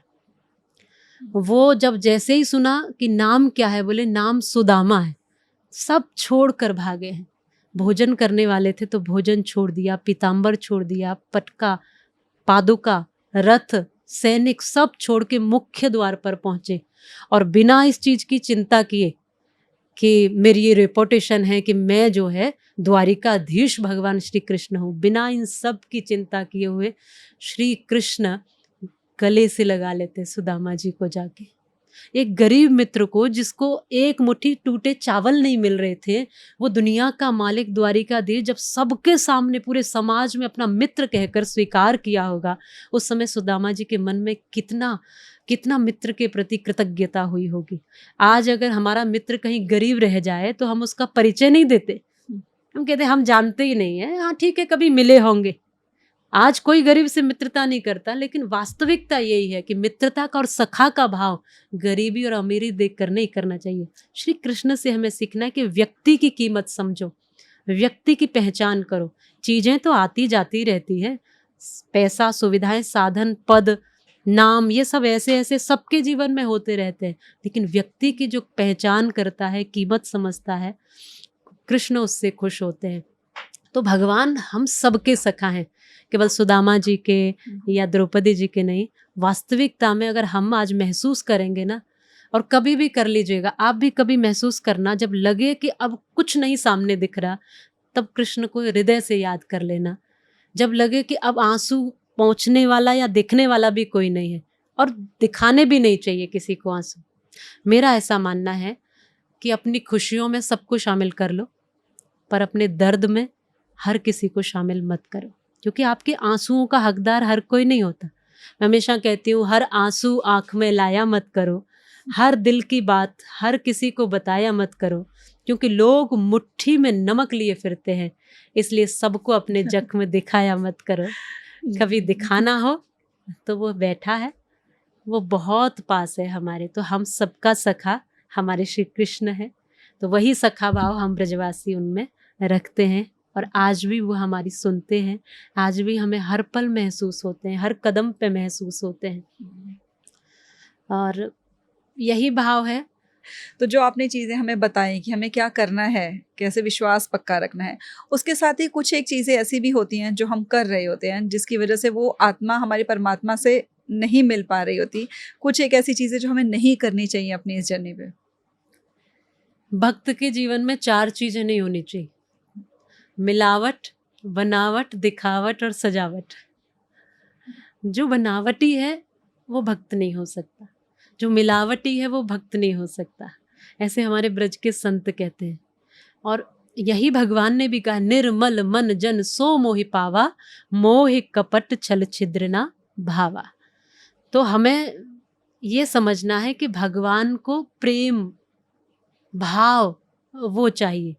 वो जब जैसे ही सुना कि नाम क्या है, बोले नाम सुदामा है, सब छोड़ कर भागे हैं। भोजन करने वाले थे तो भोजन छोड़ दिया, पीताम्बर छोड़ दिया, पटका, पादुका, रथ, सैनिक सब छोड़ के मुख्य द्वार पर पहुंचे, और बिना इस चीज की चिंता किए कि मेरी ये रेपुटेशन है कि मैं जो है द्वारिकाधीश भगवान श्री कृष्ण हूँ, बिना इन सब की चिंता किए हुए श्री कृष्ण गले से लगा लेते सुदामा जी को जाके। एक गरीब मित्र को, जिसको एक मुट्ठी टूटे चावल नहीं मिल रहे थे, वो दुनिया का मालिक द्वारिकाधीश जब सबके सामने पूरे समाज में अपना मित्र कहकर स्वीकार किया होगा, उस समय सुदामा जी के मन में कितना कितना मित्र के प्रति कृतज्ञता हुई होगी। आज अगर हमारा मित्र कहीं गरीब रह जाए तो हम उसका परिचय नहीं देते, हम कहते हम जानते ही नहीं है, हाँ ठीक है कभी मिले होंगे। आज कोई गरीब से मित्रता नहीं करता, लेकिन वास्तविकता यही है कि मित्रता का और सखा का भाव गरीबी और अमीरी देखकर नहीं करना चाहिए। श्री कृष्ण से हमें सीखना है कि व्यक्ति की कीमत समझो, व्यक्ति की पहचान करो। चीजें तो आती जाती रहती है, पैसा, सुविधाएं, साधन, पद, नाम, ये सब ऐसे ऐसे सबके जीवन में होते रहते हैं, लेकिन व्यक्ति की जो पहचान करता है, कीमत समझता है, कृष्ण उससे खुश होते हैं। तो भगवान हम सबके सखा हैं, केवल सुदामा जी के या द्रौपदी जी के नहीं। वास्तविकता में अगर हम आज महसूस करेंगे ना, और कभी भी कर लीजिएगा, आप भी कभी महसूस करना, जब लगे कि अब कुछ नहीं सामने दिख रहा, तब कृष्ण को हृदय से याद कर लेना। जब लगे कि अब आंसू पहुंचने वाला या दिखने वाला भी कोई नहीं है, और दिखाने भी नहीं चाहिए किसी को आंसू। मेरा ऐसा मानना है कि अपनी खुशियों में सबको शामिल कर लो, पर अपने दर्द में हर किसी को शामिल मत करो, क्योंकि आपके आंसुओं का हकदार हर कोई नहीं होता। मैं हमेशा कहती हूँ, हर आंसू आंख में लाया मत करो, हर दिल की बात हर किसी को बताया मत करो, क्योंकि लोग मुट्ठी में नमक लिए फिरते हैं, इसलिए सबको अपने जख्म दिखाया मत करो। कभी दिखाना हो तो वो बैठा है, वो बहुत पास है हमारे, तो हम सबका सखा हमारे श्री कृष्ण है। तो वही सखा भाव हम ब्रजवासी उनमें रखते हैं, और आज भी वो हमारी सुनते हैं, आज भी हमें हर पल महसूस होते हैं, हर कदम पे महसूस होते हैं, और यही भाव है। तो जो आपने चीज़ें हमें बताई कि हमें क्या करना है, कैसे विश्वास पक्का रखना है, उसके साथ ही कुछ एक चीज़ें ऐसी भी होती हैं जो हम कर रहे होते हैं, जिसकी वजह से वो आत्मा हमारी परमात्मा से नहीं मिल पा रही होती। कुछ एक ऐसी चीज़ें जो हमें नहीं करनी चाहिए अपनी इस जर्नी पे। भक्त के जीवन में 4 चीजें नहीं होनी चाहिए: मिलावट, बनावट, दिखावट और सजावट। जो बनावटी है वो भक्त नहीं हो सकता, जो मिलावटी है वो भक्त नहीं हो सकता, ऐसे हमारे ब्रज के संत कहते हैं। और यही भगवान ने भी कहा, निर्मल मन जन सो मोहि पावा, मोहि कपट छल छिद्र ना भावा। तो हमें ये समझना है कि भगवान को प्रेम भाव वो चाहिए,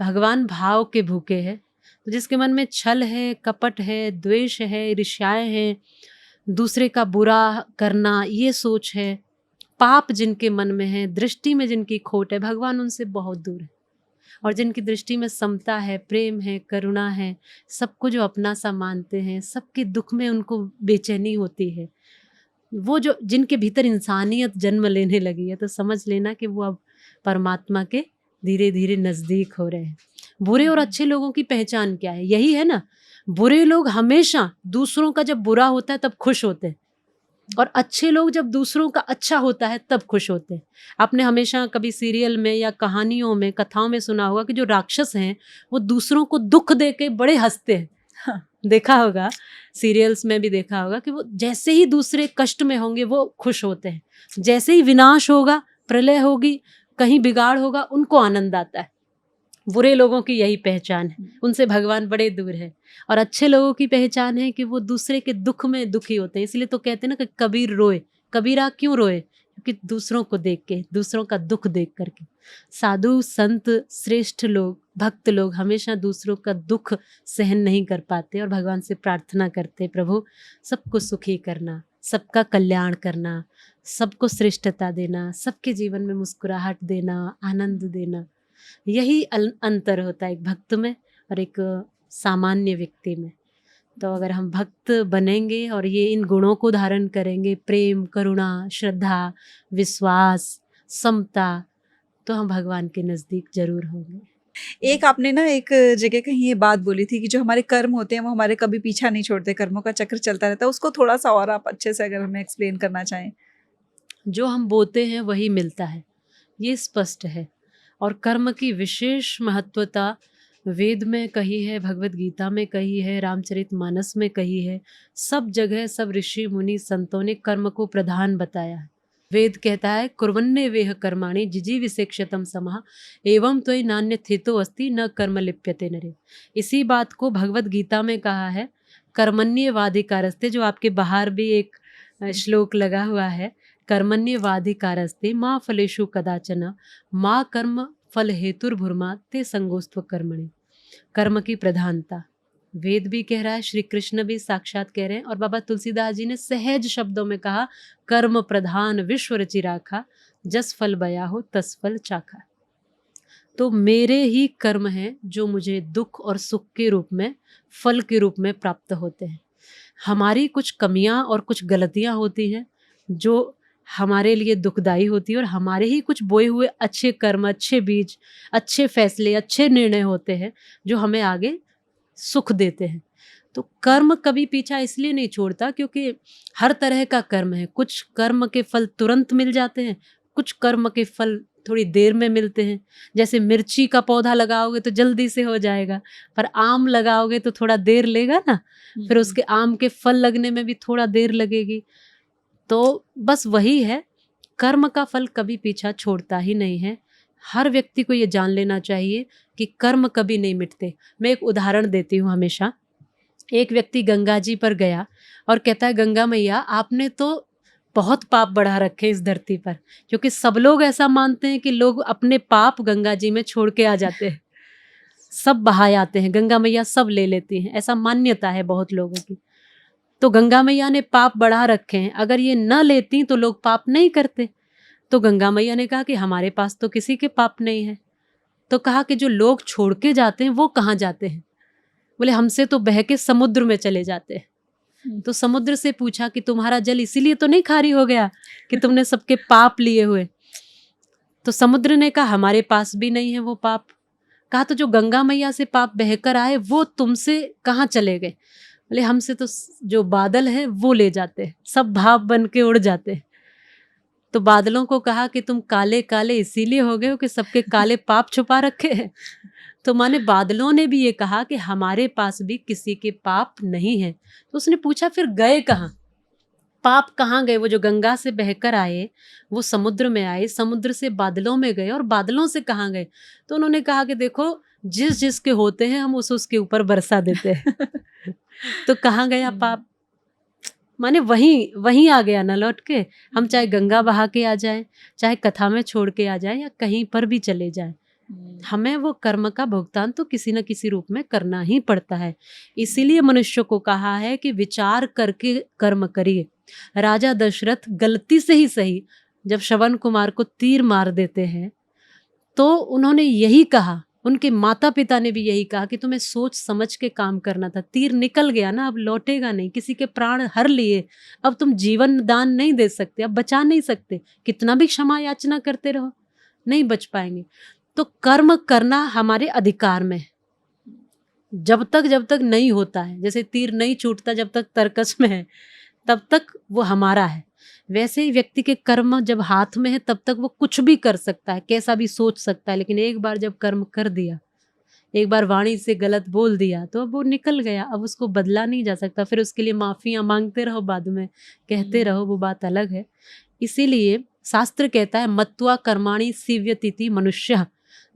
भगवान भाव के भूखे हैं। तो जिसके मन में छल है, कपट है, द्वेष है, ईर्ष्याएं हैं, दूसरे का बुरा करना ये सोच है, पाप जिनके मन में है, दृष्टि में जिनकी खोट है, भगवान उनसे बहुत दूर है। और जिनकी दृष्टि में समता है, प्रेम है, करुणा है, सबको जो अपना सा मानते हैं, सबके दुख में उनको बेचैनी होती है, वो जो जिनके भीतर इंसानियत जन्म लेने लगी है, तो समझ लेना कि वो अब परमात्मा के धीरे धीरे नजदीक हो रहे हैं। बुरे और अच्छे लोगों की पहचान क्या है? यही है ना, बुरे लोग हमेशा दूसरों का जब बुरा होता है तब खुश होते हैं, और अच्छे लोग जब दूसरों का अच्छा होता है तब खुश होते हैं। आपने हमेशा कभी सीरियल में या कहानियों में, कथाओं में सुना होगा कि जो राक्षस हैं वो दूसरों को दुख दे के बड़े हंसते हैं। हाँ। देखा होगा, सीरियल्स में भी देखा होगा कि वो जैसे ही दूसरे कष्ट में होंगे वो खुश होते हैं, जैसे ही विनाश होगा, प्रलय होगी, कहीं बिगाड़ होगा, उनको आनंद आता है। बुरे लोगों की यही पहचान है, उनसे भगवान बड़े दूर है। और अच्छे लोगों की पहचान है कि वो दूसरे के दुख में दुखी होते हैं। इसलिए तो कहते हैं ना कि कबीर रोए। कबीरा क्यों रोए? क्योंकि दूसरों को देख के, दूसरों का दुख देख करके। साधु संत श्रेष्ठ लोग, भक्त लोग हमेशा दूसरों का दुख सहन नहीं कर पाते और भगवान से प्रार्थना करते, प्रभु सबको सुखी करना, सबका कल्याण करना, सबको श्रेष्ठता देना, सबके जीवन में मुस्कुराहट देना, आनंद देना। यही अंतर होता है एक भक्त में और एक सामान्य व्यक्ति में। तो अगर हम भक्त बनेंगे और ये इन गुणों को धारण करेंगे, प्रेम, करुणा, श्रद्धा, विश्वास, समता, तो हम भगवान के नज़दीक जरूर होंगे। एक आपने ना एक जगह कहीं ये बात बोली थी कि जो हमारे कर्म होते हैं वो हमारे कभी पीछा नहीं छोड़ते, कर्मों का चक्र चलता रहता है। उसको थोड़ा सा और आप अच्छे से अगर हमें एक्सप्लेन करना चाहें। जो हम बोते हैं वही मिलता है, ये स्पष्ट है। और कर्म की विशेष महत्वता वेद में कही है, भगवत गीता में कही है, रामचरितमानस में कही है। सब जगह सब ऋषि मुनि संतों ने कर्म को प्रधान बताया है। वेद कहता है कुर्वन्ने वेह कर्माणि जिजीविषेक्षतम समः एवं त्वयि नान्यथितो अस्ति न कर्म लिप्यते नरे। इसी बात को भगवत गीता में कहा है कर्मण्येवाधिकारस्ते, जो आपके बाहर भी एक श्लोक लगा हुआ है, कर्मण्येवाधिकारस्ते माँ फलेषु कदाचन माँ कर्म फल हेतुर्भुर्मा ते संगोस्त्व कर्मणि। कर्म की प्रधानता वेद भी कह रहा है, श्री कृष्ण भी साक्षात कह रहे हैं, और बाबा तुलसीदास जी ने सहज शब्दों में कहा कर्म प्रधान विश्व रचि राखा जस फल बया हो तस फल चाखा। तो मेरे ही कर्म हैं जो मुझे दुख और सुख के रूप में, फल के रूप में प्राप्त होते हैं। हमारी कुछ कमियां और कुछ गलतियां होती हैं जो हमारे लिए दुखदाई होती है, और हमारे ही कुछ बोए हुए अच्छे कर्म, अच्छे बीज, अच्छे फैसले, अच्छे निर्णय होते हैं जो हमें आगे सुख देते हैं। तो कर्म कभी पीछा इसलिए नहीं छोड़ता क्योंकि हर तरह का कर्म है। कुछ कर्म के फल तुरंत मिल जाते हैं, कुछ कर्म के फल थोड़ी देर में मिलते हैं। जैसे मिर्ची का पौधा लगाओगे तो जल्दी से हो जाएगा, पर आम लगाओगे तो थोड़ा देर लेगा ना, फिर उसके आम के फल लगने में भी थोड़ा देर लगेगी। तो बस वही है, कर्म का फल कभी पीछा छोड़ता ही नहीं है। हर व्यक्ति को ये जान लेना चाहिए कि कर्म कभी नहीं मिटते। मैं एक उदाहरण देती हूँ हमेशा। एक व्यक्ति गंगा जी पर गया और कहता है गंगा मैया आपने तो बहुत पाप बढ़ा रखे इस धरती पर, क्योंकि सब लोग ऐसा मानते हैं कि लोग अपने पाप गंगा जी में छोड़ के आ जाते हैं, सब बहाए आते हैं, गंगा मैया सब ले लेती हैं, ऐसा मान्यता है बहुत लोगों की। तो गंगा मैया ने पाप बढ़ा रखे हैं, अगर ये न लेती तो लोग पाप नहीं करते। तो गंगा मैया ने कहा कि हमारे पास तो किसी के पाप नहीं है। तो कहा कि जो लोग छोड़ के जाते हैं वो कहाँ जाते हैं? बोले हमसे तो बह के समुद्र में चले जाते हैं। तो समुद्र से पूछा कि तुम्हारा जल इसीलिए तो नहीं खारी हो गया कि तुमने सबके पाप लिए हुए? तो समुद्र ने कहा हमारे पास भी नहीं है वो पाप। कहा तो जो गंगा मैया से पाप बहकर आए वो तुमसे कहाँ चले गए? बोले हमसे तो जो बादल है वो ले जाते हैं, सब भाप बन के उड़ जाते हैं। तो बादलों को कहा कि तुम काले काले इसीलिए हो गए हो कि सबके काले पाप छुपा रखे हैं। तो माने बादलों ने भी ये कहा कि हमारे पास भी किसी के पाप नहीं है। तो उसने पूछा फिर गए कहाँ, पाप कहाँ गए? वो जो गंगा से बहकर आए वो समुद्र में आए, समुद्र से बादलों में गए, और बादलों से कहाँ गए? तो उन्होंने कहा कि देखो जिस जिसके होते हैं हम उसके ऊपर बरसा देते हैं। तो कहाँ गया पाप? माने वहीं वहीं आ गया ना लौट के। हम चाहे गंगा बहा के आ जाएं, चाहे कथा में छोड़ के आ जाएं, या कहीं पर भी चले जाएं, हमें वो कर्म का भुगतान तो किसी न किसी रूप में करना ही पड़ता है। इसीलिए मनुष्य को कहा है कि विचार करके कर्म करिए। राजा दशरथ गलती से ही सही जब श्रवण कुमार को तीर मार देते हैं तो उन्होंने यही कहा, उनके माता पिता ने भी यही कहा कि तुम्हें सोच समझ के काम करना था। तीर निकल गया ना, अब लौटेगा नहीं, किसी के प्राण हर लिए, अब तुम जीवन दान नहीं दे सकते, अब बचा नहीं सकते, कितना भी क्षमा याचना करते रहो नहीं बच पाएंगे। तो कर्म करना हमारे अधिकार में है। जब तक नहीं होता है, जैसे तीर नहीं छूटता जब तक तरकस में है, तब तक वो हमारा है। वैसे ही व्यक्ति के कर्म जब हाथ में है तब तक वो कुछ भी कर सकता है, कैसा भी सोच सकता है, लेकिन एक बार जब कर्म कर दिया, एक बार वाणी से गलत बोल दिया, तो अब वो निकल गया, अब उसको बदला नहीं जा सकता। फिर उसके लिए माफियां मांगते रहो, बाद में कहते रहो, वो बात अलग है। इसीलिए शास्त्र कहता है मत्वा कर्माणि सीव्यतीति मनुष्य,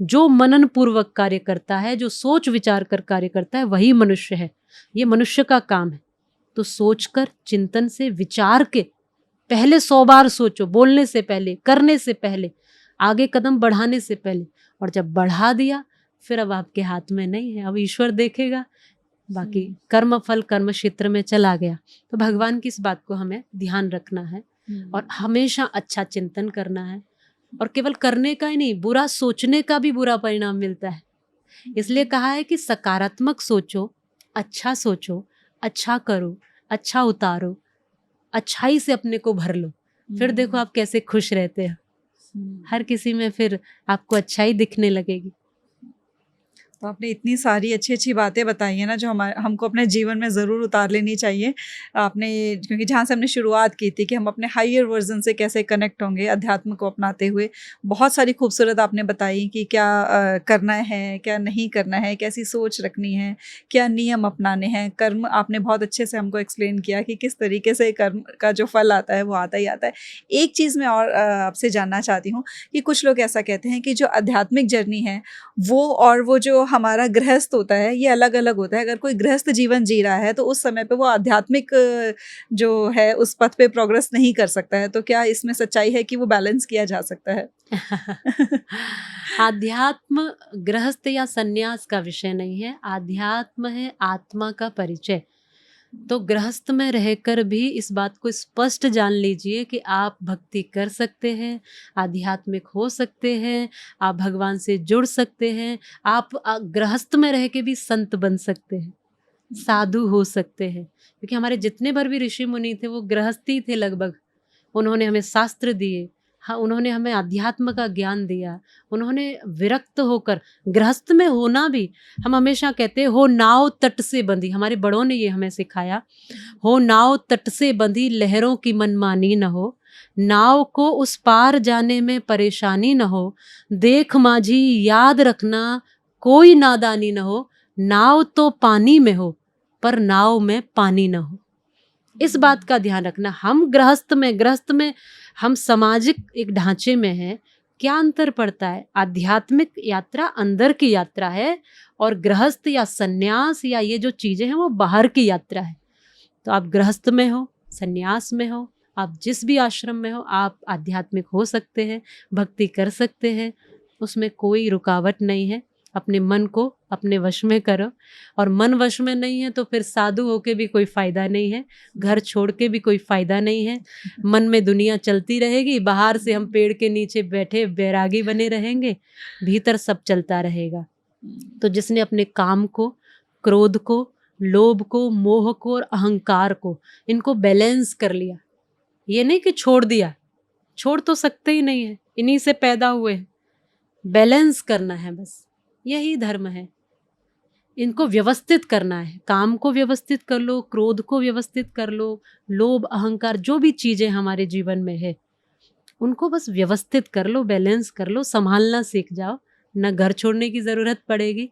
जो मनन पूर्वक कार्य करता है, जो सोच विचार कर कार्य करता है, वही मनुष्य है। ये मनुष्य का काम है। तो सोचकर, चिंतन से, विचार के, पहले 100 बार सोचो, बोलने से पहले, करने से पहले, आगे कदम बढ़ाने से पहले। और जब बढ़ा दिया, फिर अब आपके हाथ में नहीं है, अब ईश्वर देखेगा। बाकी कर्म फल कर्म क्षेत्र में चला गया। तो भगवान की इस बात को हमें ध्यान रखना है और हमेशा अच्छा चिंतन करना है। और केवल करने का ही नहीं, बुरा सोचने का भी बुरा परिणाम मिलता है। इसलिए कहा है कि सकारात्मक सोचो, अच्छा करो, अच्छा उतारो, अच्छाई से अपने को भर लो, फिर देखो आप कैसे खुश रहते हो। हर किसी में फिर आपको अच्छाई दिखने लगेगी। तो आपने इतनी सारी अच्छी-अच्छी बातें बताई हैं ना, जो हमको अपने जीवन में ज़रूर उतार लेनी चाहिए। आपने क्योंकि जहाँ से हमने शुरुआत की थी कि हम अपने हायर वर्ज़न से कैसे कनेक्ट होंगे अध्यात्म को अपनाते हुए, बहुत सारी खूबसूरत आपने बताई कि क्या करना है, क्या नहीं करना है, कैसी सोच रखनी है, क्या नियम अपनाने हैं। कर्म आपने बहुत अच्छे से हमको एक्सप्लेन किया कि किस तरीके से कर्म का जो फल आता है, वो आता ही आता है। एक चीज़ मैं और आपसे जानना चाहती हूँ कि कुछ लोग ऐसा कहते हैं कि जो आध्यात्मिक जर्नी है, वो जो हमारा गृहस्थ होता है, ये अलग-अलग होता है। अगर कोई गृहस्थ जीवन जी रहा है, तो उस समय पे वो आध्यात्मिक जो है, उस पथ पे प्रोग्रेस नहीं कर सकता है। तो क्या इसमें सच्चाई है कि वो बैलेंस किया जा सकता है? आध्यात्म गृहस्थ या सन्यास का विषय नहीं है, आध्यात्म है आत्मा का परिचय। तो गृहस्थ में रहकर भी इस बात को स्पष्ट जान लीजिए कि आप भक्ति कर सकते हैं, आध्यात्मिक हो सकते हैं, आप भगवान से जुड़ सकते हैं, आप गृहस्थ में रह के भी संत बन सकते हैं, साधु हो सकते हैं। क्योंकि हमारे जितने भर भी ऋषि मुनि थे, वो गृहस्थी थे लगभग। उन्होंने हमें शास्त्र दिए, हाँ, उन्होंने हमें अध्यात्म का ज्ञान दिया। उन्होंने विरक्त होकर, गृहस्थ में होना भी, हम हमेशा कहते हैं हो नाव तट से बंधी, हमारे बड़ों ने ये हमें सिखाया, हो नाव तट से बंधी लहरों की मनमानी न हो, नाव को उस पार जाने में परेशानी न हो, देख माझी याद रखना कोई नादानी न हो, नाव तो पानी में हो पर नाव में पानी न हो। इस बात का ध्यान रखना। हम गृहस्थ में हम सामाजिक एक ढांचे में हैं। क्या अंतर पड़ता है? आध्यात्मिक यात्रा अंदर की यात्रा है और गृहस्थ या सन्यास या ये जो चीजें हैं वो बाहर की यात्रा है। तो आप गृहस्थ में हो, सन्यास में हो, आप जिस भी आश्रम में हो, आप आध्यात्मिक हो सकते हैं, भक्ति कर सकते हैं, उसमें कोई रुकावट नहीं है। अपने मन को अपने वश में करो, और मन वश में नहीं है तो फिर साधु होके भी कोई फायदा नहीं है, घर छोड़ के भी कोई फायदा नहीं है। मन में दुनिया चलती रहेगी, बाहर से हम पेड़ के नीचे बैठे बैरागी बने रहेंगे, भीतर सब चलता रहेगा। तो जिसने अपने काम को, क्रोध को, लोभ को, मोह को और अहंकार को, इनको बैलेंस कर लिया, ये नहीं कि छोड़ दिया, छोड़ तो सकते ही नहीं है, इन्हीं से पैदा हुए हैं, बैलेंस करना है, बस यही धर्म है। इनको व्यवस्थित करना है, काम को व्यवस्थित कर लो, क्रोध को व्यवस्थित कर लो, लोभ अहंकार जो भी चीजें हमारे जीवन में है उनको बस व्यवस्थित कर लो, बैलेंस कर लो, संभालना सीख जाओ। न घर छोड़ने की जरूरत पड़ेगी,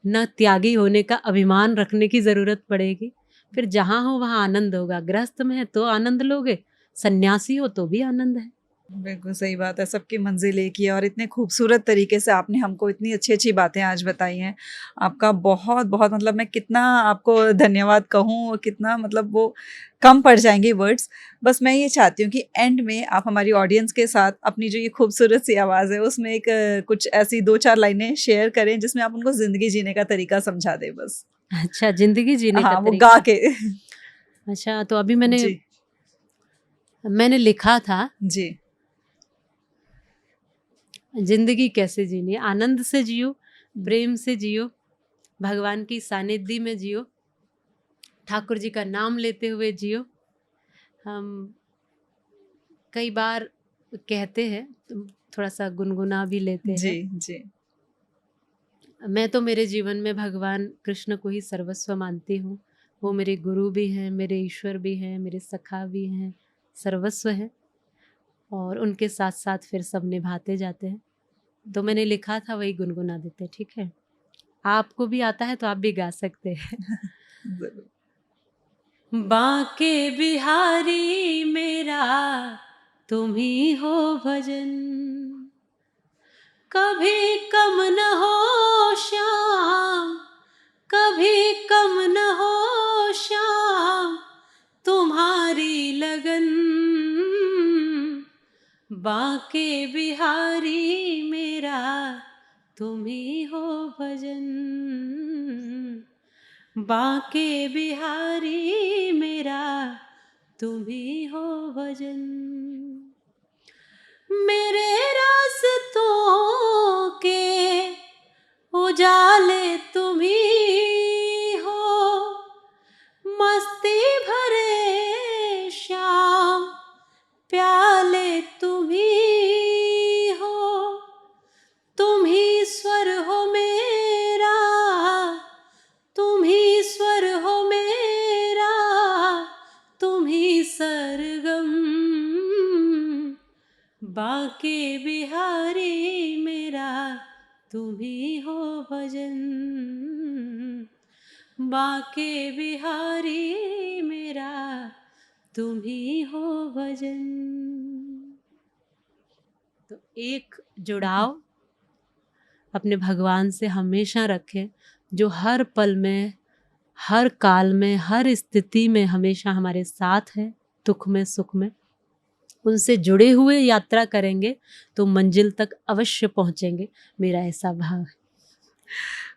न त्यागी होने का अभिमान रखने की जरूरत पड़ेगी। फिर जहाँ हो वहाँ आनंद होगा। गृहस्थ में है तो आनंद लोगे, सन्यासी हो तो भी आनंद है। बिल्कुल सही बात है, सबकी मंजिल एक ही है और इतने खूबसूरत तरीके से आपने हमको इतनी अच्छी-अच्छी बातें आज बताई हैं। आपका बहुत-बहुत मतलब मैं कितना आपको धन्यवाद कहूँ और कितना मतलब वो कम पड़ जाएँगे वर्ड्स। बस मैं ये चाहती हूँ कि एंड में आप हमारी ऑडियंस के साथ अपनी जो ये खूबसूरत सी आवाज़ है उसमें एक कुछ ऐसी 2-4 लाइनें शेयर करें जिसमें आप उनको ज़िंदगी जीने का तरीका समझा दें बस। अच्छा, जिंदगी जीने का हाँ, वो गा तरीका। के। अच्छा, तो अभी जी, मैंने लिखा था, जी। जिंदगी कैसे जीनी है, आनंद से जियो, प्रेम से जियो, भगवान की सानिध्य में जियो, ठाकुर जी का नाम लेते हुए जियो। हम कई बार कहते हैं, तो थोड़ा सा गुनगुना भी लेते जी, हैं। जी। मैं तो मेरे जीवन में भगवान कृष्ण को ही सर्वस्व मानती हूँ। वो मेरे गुरु भी हैं, मेरे ईश्वर भी हैं, मेरे सखा भी हैं, सर्वस्व हैं, और उनके साथ साथ फिर सब निभाते जाते हैं। तो मैंने लिखा था वही गुनगुना देते, ठीक है? आपको भी आता है तो आप भी गा सकते हैं। ज़रूर। बांके बिहारी मेरा तुम ही हो भजन, कभी कम न हो श्याम, कभी कम न हो श्याम, तुम्हारी लगन। बांके बिहारी मेरा तुम ही हो भजन, बांके बिहारी मेरा तुम ही हो भजन। मेरे रास्तों के उजाले तुम ही हो, मस्ती भरे श्याम प्याले तुम ही हो, तुम ही स्वर हो मेरा, तुम ही स्वर हो मेरा, तुम ही सरगम। बांके बिहारी मेरा तुम ही हो भजन, बांके बिहारी मेरा तुम ही हो भजन। तो एक जुड़ाव अपने भगवान से हमेशा रखें, जो हर पल में, हर काल में, हर स्थिति में हमेशा हमारे साथ है, दुख में सुख में। उनसे जुड़े हुए यात्रा करेंगे तो मंजिल तक अवश्य पहुंचेंगे, मेरा ऐसा भाव है।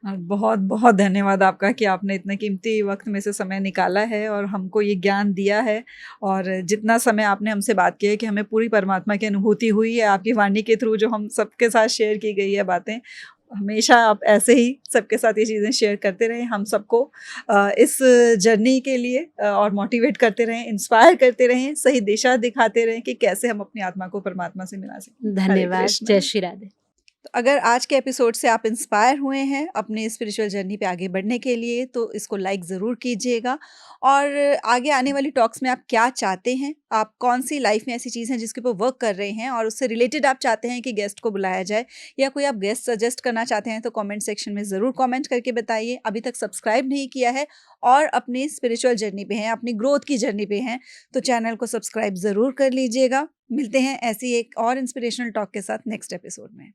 बहुत बहुत धन्यवाद आपका कि आपने इतने कीमती वक्त में से समय निकाला है और हमको ये ज्ञान दिया है, और जितना समय आपने हमसे बात की है कि हमें पूरी परमात्मा की अनुभूति हुई है आपकी वाणी के थ्रू, जो हम सबके साथ शेयर की गई है बातें। हमेशा आप ऐसे ही सबके साथ ये चीज़ें शेयर करते रहें, हम सबको इस जर्नी के लिए और मोटिवेट करते रहें, इंस्पायर करते रहें, सही दिशा दिखाते रहें कि कैसे हम अपनी आत्मा को परमात्मा से मिला सकें। हरे धन्यवाद। कृष्ण। जय श्री राधे। तो अगर आज के एपिसोड से आप इंस्पायर हुए हैं अपने स्पिरिचुअल जर्नी पे आगे बढ़ने के लिए, तो इसको लाइक ज़रूर कीजिएगा। और आगे आने वाली टॉक्स में आप क्या चाहते हैं, आप कौन सी लाइफ में ऐसी चीज़ हैं जिसके ऊपर वर्क कर रहे हैं और उससे रिलेटेड आप चाहते हैं कि गेस्ट को बुलाया जाए, या कोई आप गेस्ट सजेस्ट करना चाहते हैं, तो कमेंट सेक्शन में ज़रूर कमेंट करके बताइए। अभी तक सब्सक्राइब नहीं किया है और अपनी स्पिरिचुअल जर्नी पे हैं, अपनी ग्रोथ की जर्नी पे हैं, तो चैनल को सब्सक्राइब ज़रूर कर लीजिएगा। मिलते हैं ऐसी एक और इंस्पिरेशनल टॉक के साथ नेक्स्ट एपिसोड में।